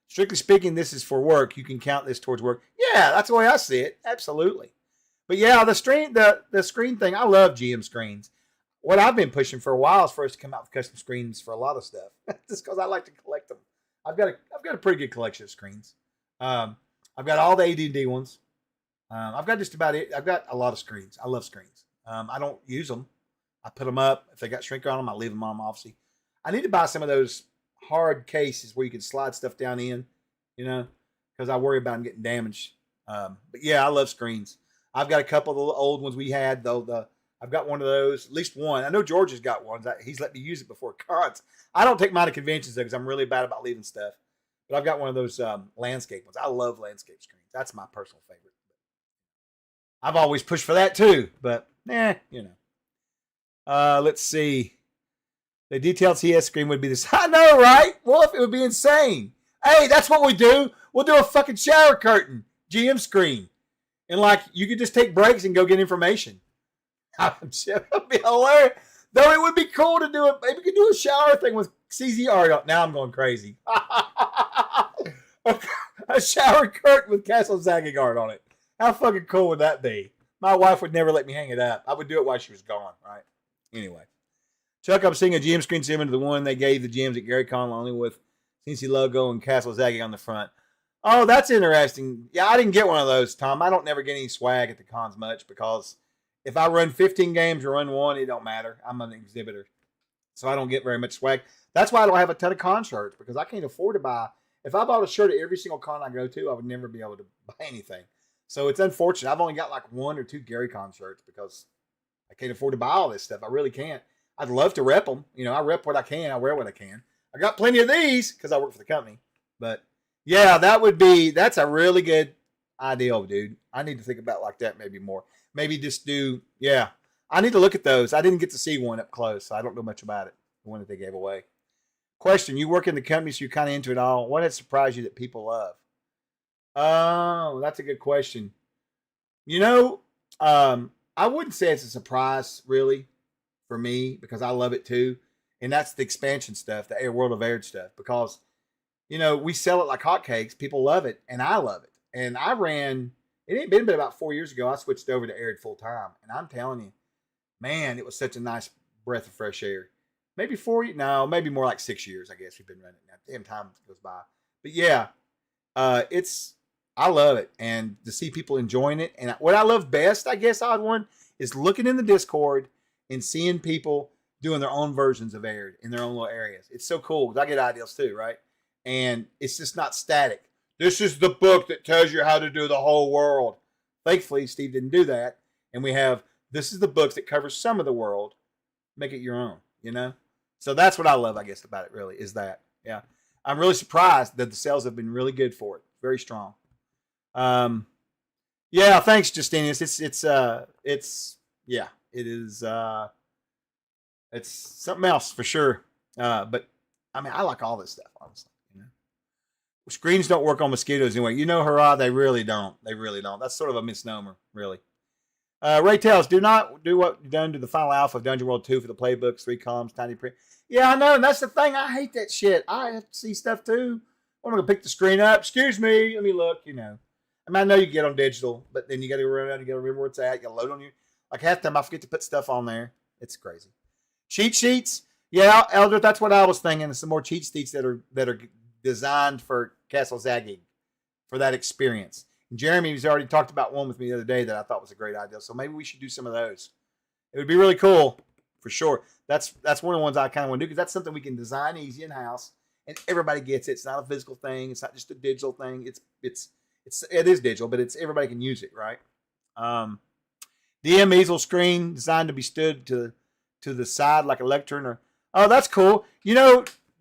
Strictly speaking, this is for work. You can count this towards work. Yeah, that's the way I see it. Absolutely. But yeah, the screen thing. I love GM screens. What I've been pushing for a while is for us to come out with custom screens for a lot of stuff. Just because I like to collect them. I've got a pretty good collection of screens. I've got all the AD&D ones. I've got just about it. I've got a lot of screens. I love screens. I don't use them. I put them up. If they got shrink on them, I leave them on them, obviously. I need to buy some of those hard cases where you can slide stuff down in, because I worry about them getting damaged. But yeah, I love screens. I've got a couple of the old ones we had, though. I've got one of those, at least one. I know George has got one. He's let me use it before cons. I don't take mine to conventions, though, because I'm really bad about leaving stuff. But I've got one of those landscape ones. I love landscape screens. That's my personal favorite. I've always pushed for that, too. But, let's see. The detailed CS screen would be this. I know, right? Wolf, it would be insane. Hey, that's what we do. We'll do a fucking shower curtain GM screen. And, you could just take breaks and go get information. It would be hilarious. Though it would be cool to do it. Maybe we could do a shower thing with CZ art. Now I'm going crazy. A shower curtain with Castle Zagyg art on it. How fucking cool would that be? My wife would never let me hang it up. I would do it while she was gone, right? Anyway. Chuck, I'm seeing a GM screen similar to the one they gave the GMs at GaryCon, only with CNC logo and Castle Zagyg on the front. Oh, that's interesting. Yeah, I didn't get one of those, Tom. I don't never get any swag at the cons much because if I run 15 games or run one, it don't matter. I'm an exhibitor. So I don't get very much swag. That's why I don't have a ton of con shirts because I can't afford to buy. If I bought a shirt at every single con I go to, I would never be able to buy anything. So it's unfortunate. I've only got 1 or 2 GaryCon shirts because I can't afford to buy all this stuff. I really can't. I'd love to rep them. I rep what I can. I wear what I can. I got plenty of these because I work for the company. But yeah, that's a really good idea, dude. I need to think about like that maybe more. Maybe just do, I need to look at those. I didn't get to see one up close, so I don't know much about it. The one that they gave away. Question: you work in the company, so you're kind of into it all. What has surprised you that people love? Oh, that's a good question. You know, I wouldn't say it's a surprise really for me because I love it too, and that's the expansion stuff, the World of Air stuff. Because we sell it like hotcakes. People love it, and I love it. And I ran. It ain't been but about 4 years ago. I switched over to Aired full time, and I'm telling you, man, it was such a nice breath of fresh air. Maybe 4 years, no, maybe more like 6 years. I guess we've been running now. Damn, time goes by. But yeah, I love it, and to see people enjoying it. And what I love best, I guess, odd one, is looking in the Discord and seeing people doing their own versions of Aired in their own little areas. It's so cool because I get ideas too, right? And it's just not static. This is the book that tells you how to do the whole world. Thankfully, Steve didn't do that, and we have this is the books that covers some of the world. Make it your own, So that's what I love, I guess, about it. Really, is that I'm really surprised that the sales have been really good for it. Very strong. Yeah, thanks, Justinius. It is it's something else for sure. But I mean, I like all this stuff, honestly. Screens don't work on mosquitoes anyway. Hurrah, they really don't. They really don't. That's sort of a misnomer, really. Ray tells, do not do what you've done to the final alpha of Dungeon World 2 for the playbooks, 3 columns, tiny print. Yeah, I know, and that's the thing. I hate that shit. I have to see stuff too. I'm going to pick the screen up. Excuse me. Let me look, I mean, I know you get on digital, but then you got to go around, you got to remember where it's at. You got to load on you. Like half the time I forget to put stuff on there. It's crazy. Cheat sheets. Yeah, Elder, that's what I was thinking. Some more cheat sheets that are designed for Castle Zagyg for that experience. And Jeremy's already talked about one with me the other day that I thought was a great idea. So maybe we should do some of those. It would be really cool for sure. That's one of the ones I kind of want to do because that's something we can design easy in house and everybody gets it. It's not a physical thing. It's not just a digital thing. It is digital, but everybody can use it, right? DM easel screen designed to be stood to the side like a lectern. Oh, that's cool.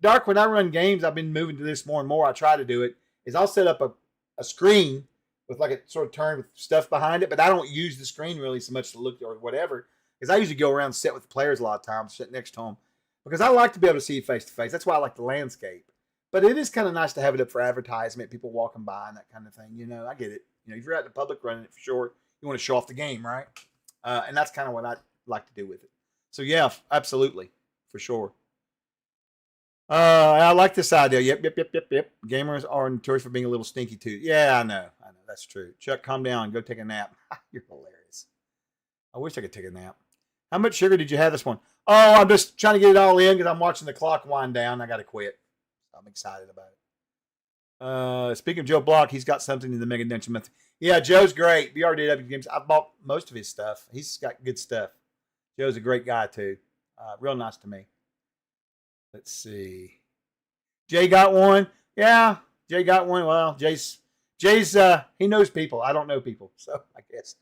Dark, when I run games, I've been moving to this more and more. I try to do it. Is I'll set up a screen with like a sort of turn with stuff behind it, but I don't use the screen really so much to look or whatever. Because I usually go around and sit with the players a lot of times, sit next to them. Because I like to be able to see face to face. That's why I like the landscape. But it is kind of nice to have it up for advertisement, people walking by and that kind of thing. I get it. If you're out in the public running it for sure, you want to show off the game, right? And that's kind of what I like to do with it. So yeah, absolutely, for sure. I like this idea. Yep. Gamers are notorious for being a little stinky too. Yeah, I know. That's true. Chuck, calm down. Go take a nap. You're hilarious. I wish I could take a nap. How much sugar did you have this one? Oh, I'm just trying to get it all in because I'm watching the clock wind down. I got to quit. I'm excited about it. Speaking of Joe Block, he's got something in the Mega Dungeon month. Yeah, Joe's great. BRDW Games. I bought most of his stuff. He's got good stuff. Joe's a great guy too. Real nice to me. Let's see. Jay got one. Yeah, Jay got one. Well, Jay's he knows people. I don't know people, so I guess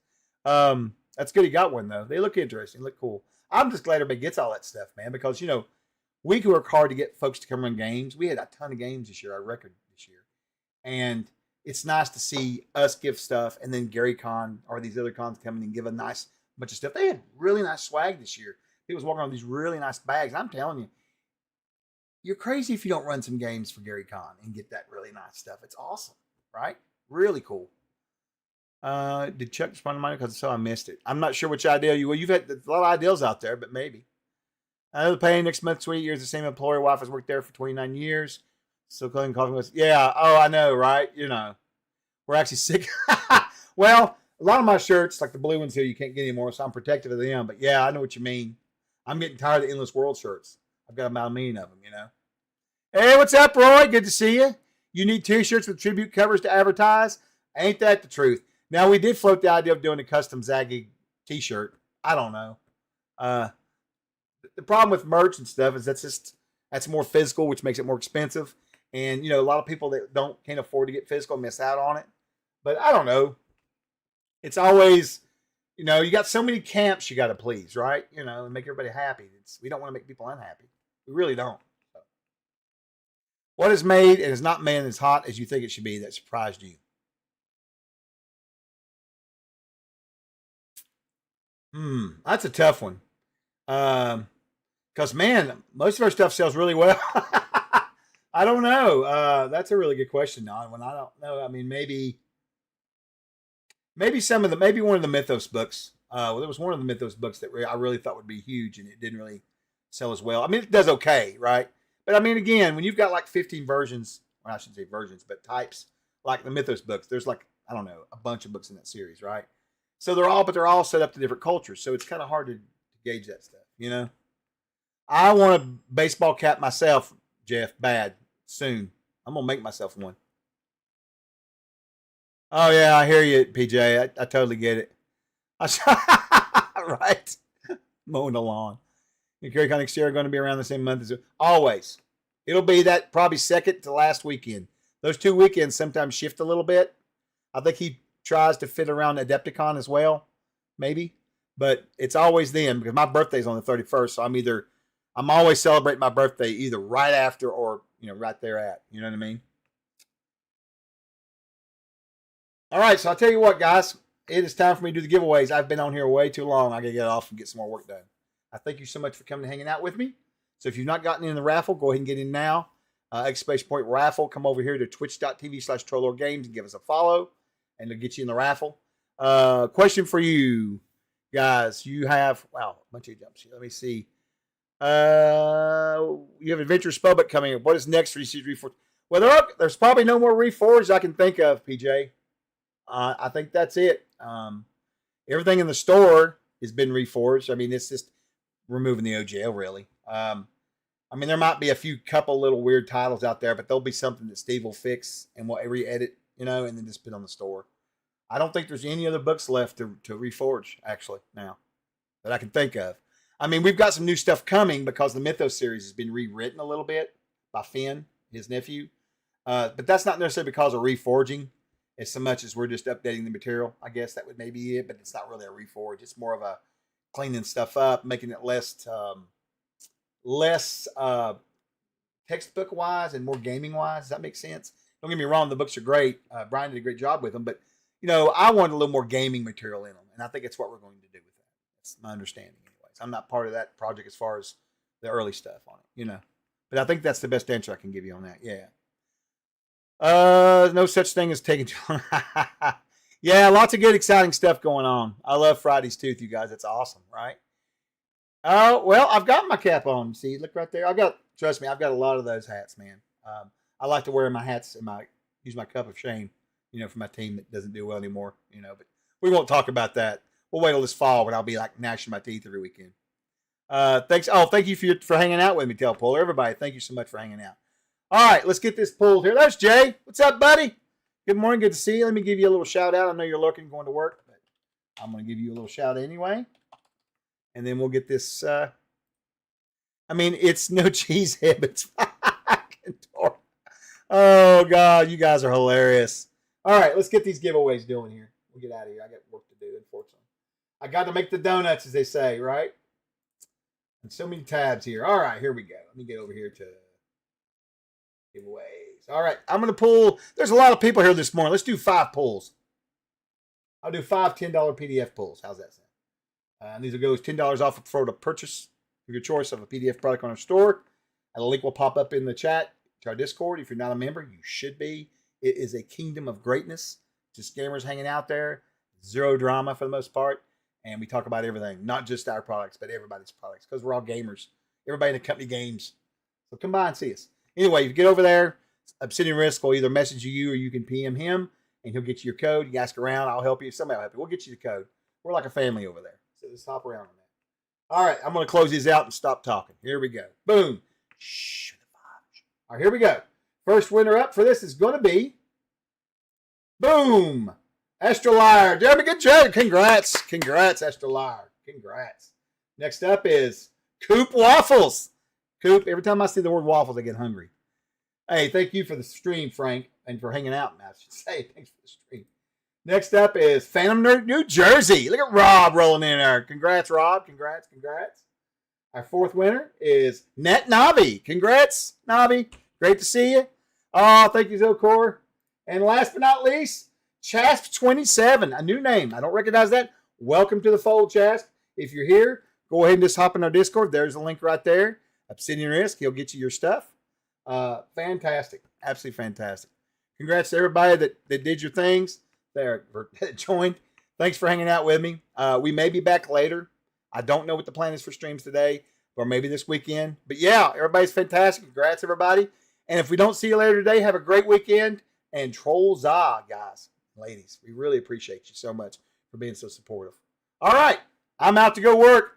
that's good. He got one though. They look interesting. Look cool. I'm just glad everybody gets all that stuff, man, because we work hard to get folks to come run games. We had a ton of games this year, our record this year, and it's nice to see us give stuff, and then Gary Con or these other cons come in and give a nice bunch of stuff. They had really nice swag this year. People was walking around with these really nice bags. I'm telling you. You're crazy if you don't run some games for Gary Con and get that really nice stuff. It's awesome, right? Really cool. Did Chuck respond to mine? Because so I missed it. I'm not sure which idea you've had a lot of ideals out there, but maybe. I know the pay next month, 20 years, the same employer. Wife has worked there for 29 years. Still cooking coffee with. Yeah. Oh, I know, right? We're actually sick. Well, a lot of my shirts, like the blue ones here, you can't get anymore, so I'm protective of them. But yeah, I know what you mean. I'm getting tired of the Endless World shirts. I've got about a million of them, Hey, what's up, Roy? Good to see you. You need t-shirts with tribute covers to advertise? Ain't that the truth? Now, we did float the idea of doing a custom Zagyg t-shirt. I don't know. The problem with merch and stuff is that's more physical, which makes it more expensive. And, a lot of people that can't afford to get physical miss out on it. But I don't know. It's always, you got so many camps you got to please, right? And make everybody happy. We don't want to make people unhappy. We really don't. So. What is made and is not made as hot as you think it should be that surprised you? That's a tough one. Because man, most of our stuff sells really well. I don't know. That's a really good question, Don. When I don't know, I mean, maybe maybe one of the Mythos books. Well, there was one of the Mythos books that I really thought would be huge, and it didn't really sell as well. I mean, it does okay, right? But I mean, again, when you've got like 15 versions, well, I shouldn't say versions, but types like the Mythos books, there's like I don't know a bunch of books in that series, right? So they're all set up to different cultures, so it's kind of hard to gauge that stuff, you know. I want a baseball cap myself, Jeff. Bad soon. I'm gonna make myself one. Oh yeah, I hear you, PJ. I totally get it. Right, mowing the lawn. And Kerry County Exterior are going to be around the same month as always. It'll be that probably second to last weekend. Those 2 weekends sometimes shift a little bit. I think he tries to fit around Adepticon as well, maybe. But it's always then because my birthday's on the 31st, so I'm always celebrating my birthday either right after or right there at. You know what I mean? All right, so I'll tell you what, guys. It is time for me to do the giveaways. I've been on here way too long. I got to get off and get some more work done. I thank you so much for coming and hanging out with me. So if you've not gotten in the raffle, go ahead and get in now. Exclamation point raffle. Come over here to twitch.tv/TrollLordGames and give us a follow, and it'll get you in the raffle. Question for you guys. You have, wow, a bunch of jumps here. Let me see. You have Adventure Spellbook coming up. What is next for these Reforged? Well, there's probably no more Reforged I can think of, PJ. I think that's it. Everything in the store has been reforged. I mean, it's just removing the OGL, really. I mean, there might be a couple little weird titles out there, but there'll be something that Steve will fix and will re-edit, and then just put on the store. I don't think there's any other books left to reforge, actually, now, that I can think of. I mean, we've got some new stuff coming because the Mythos series has been rewritten a little bit by Finn, his nephew. But that's not necessarily because of reforging as so much as we're just updating the material. I guess that would maybe be it, but it's not really a reforge. It's more of a cleaning stuff up, making it less textbook wise and more gaming wise. Does that make sense? Don't get me wrong, the books are great. Brian did a great job with them, but I wanted a little more gaming material in them, and I think it's what we're going to do with that. That's my understanding, anyways. I'm not part of that project as far as the early stuff on it, But I think that's the best answer I can give you on that. Yeah. No such thing as taking too long. Yeah, lots of good, exciting stuff going on. I love Friday's Tooth, you guys. It's awesome, right? Oh, well, I've got my cap on. See, look right there. Trust me, I've got a lot of those hats, man. I like to wear my hats and use my cup of shame, for my team that doesn't do well anymore, but we won't talk about that. We'll wait till this fall when I'll be like gnashing my teeth every weekend. Thanks. Oh, thank you for hanging out with me, Tail Puller. Everybody, thank you so much for hanging out. All right, let's get this pulled here. There's Jay. What's up, buddy? Good morning. Good to see you. Let me give you a little shout out. I know you're lurking going to work, but I'm going to give you a little shout anyway. And then we'll get this. It's no cheese head, but it's oh, God. You guys are hilarious. All right, let's get these giveaways doing here. We'll get out of here. I got work to do, unfortunately. I got to make the donuts, as they say, right? And so many tabs here. All right, here we go. Let me get over here to giveaways. All right, I'm going to pull. There's a lot of people here this morning. Let's do 5 pulls. I'll do 5 $10 PDF pulls. How's that sound? And these will go as $10 off for the purchase of your choice of a PDF product on our store. And the link will pop up in the chat to our Discord. If you're not a member, you should be. It is a kingdom of greatness. Just gamers hanging out there. Zero drama for the most part. And we talk about everything. Not just our products, but everybody's products. Because we're all gamers. Everybody in the company games. So come by and see us. Anyway, if you get over there, Obsidian Risk will either message you or you can PM him. And he'll get you your code. You ask around. I'll help you. Somebody will help you. We'll get you the code. We're like a family over there. So just hop around on that. All right. I'm going to close these out and stop talking. Here we go. Boom. Shh. All right. Here we go. First winner up for this is going to be, boom, Astraliar. Jeremy, good job. Congrats. Congrats, Astraliar. Congrats. Next up is Coop Waffles. Coop, every time I see the word waffles, I get hungry. Hey, thank you for the stream, Frank, and for hanging out, I should say. Thanks for the stream. Next up is Phantom Nerd, New Jersey. Look at Rob rolling in there. Congrats, Rob. Congrats. Our fourth winner is Net Navi. Congrats, Navi. Great to see you. Oh, thank you, Zocor. And last but not least, Chasp27, a new name. I don't recognize that. Welcome to the fold, Chasp. If you're here, go ahead and just hop in our Discord. There's a link right there. Obsidian Risk. He'll get you your stuff. Fantastic. Absolutely fantastic. Congrats to everybody that did your things there, that joined. Thanks for hanging out with me. We may be back later. I don't know what the plan is for streams today, or maybe this weekend. But yeah, everybody's fantastic. Congrats, everybody. And if we don't see you later today, have a great weekend. And Troll Za, guys, ladies, we really appreciate you so much for being so supportive. All right, I'm out to go work.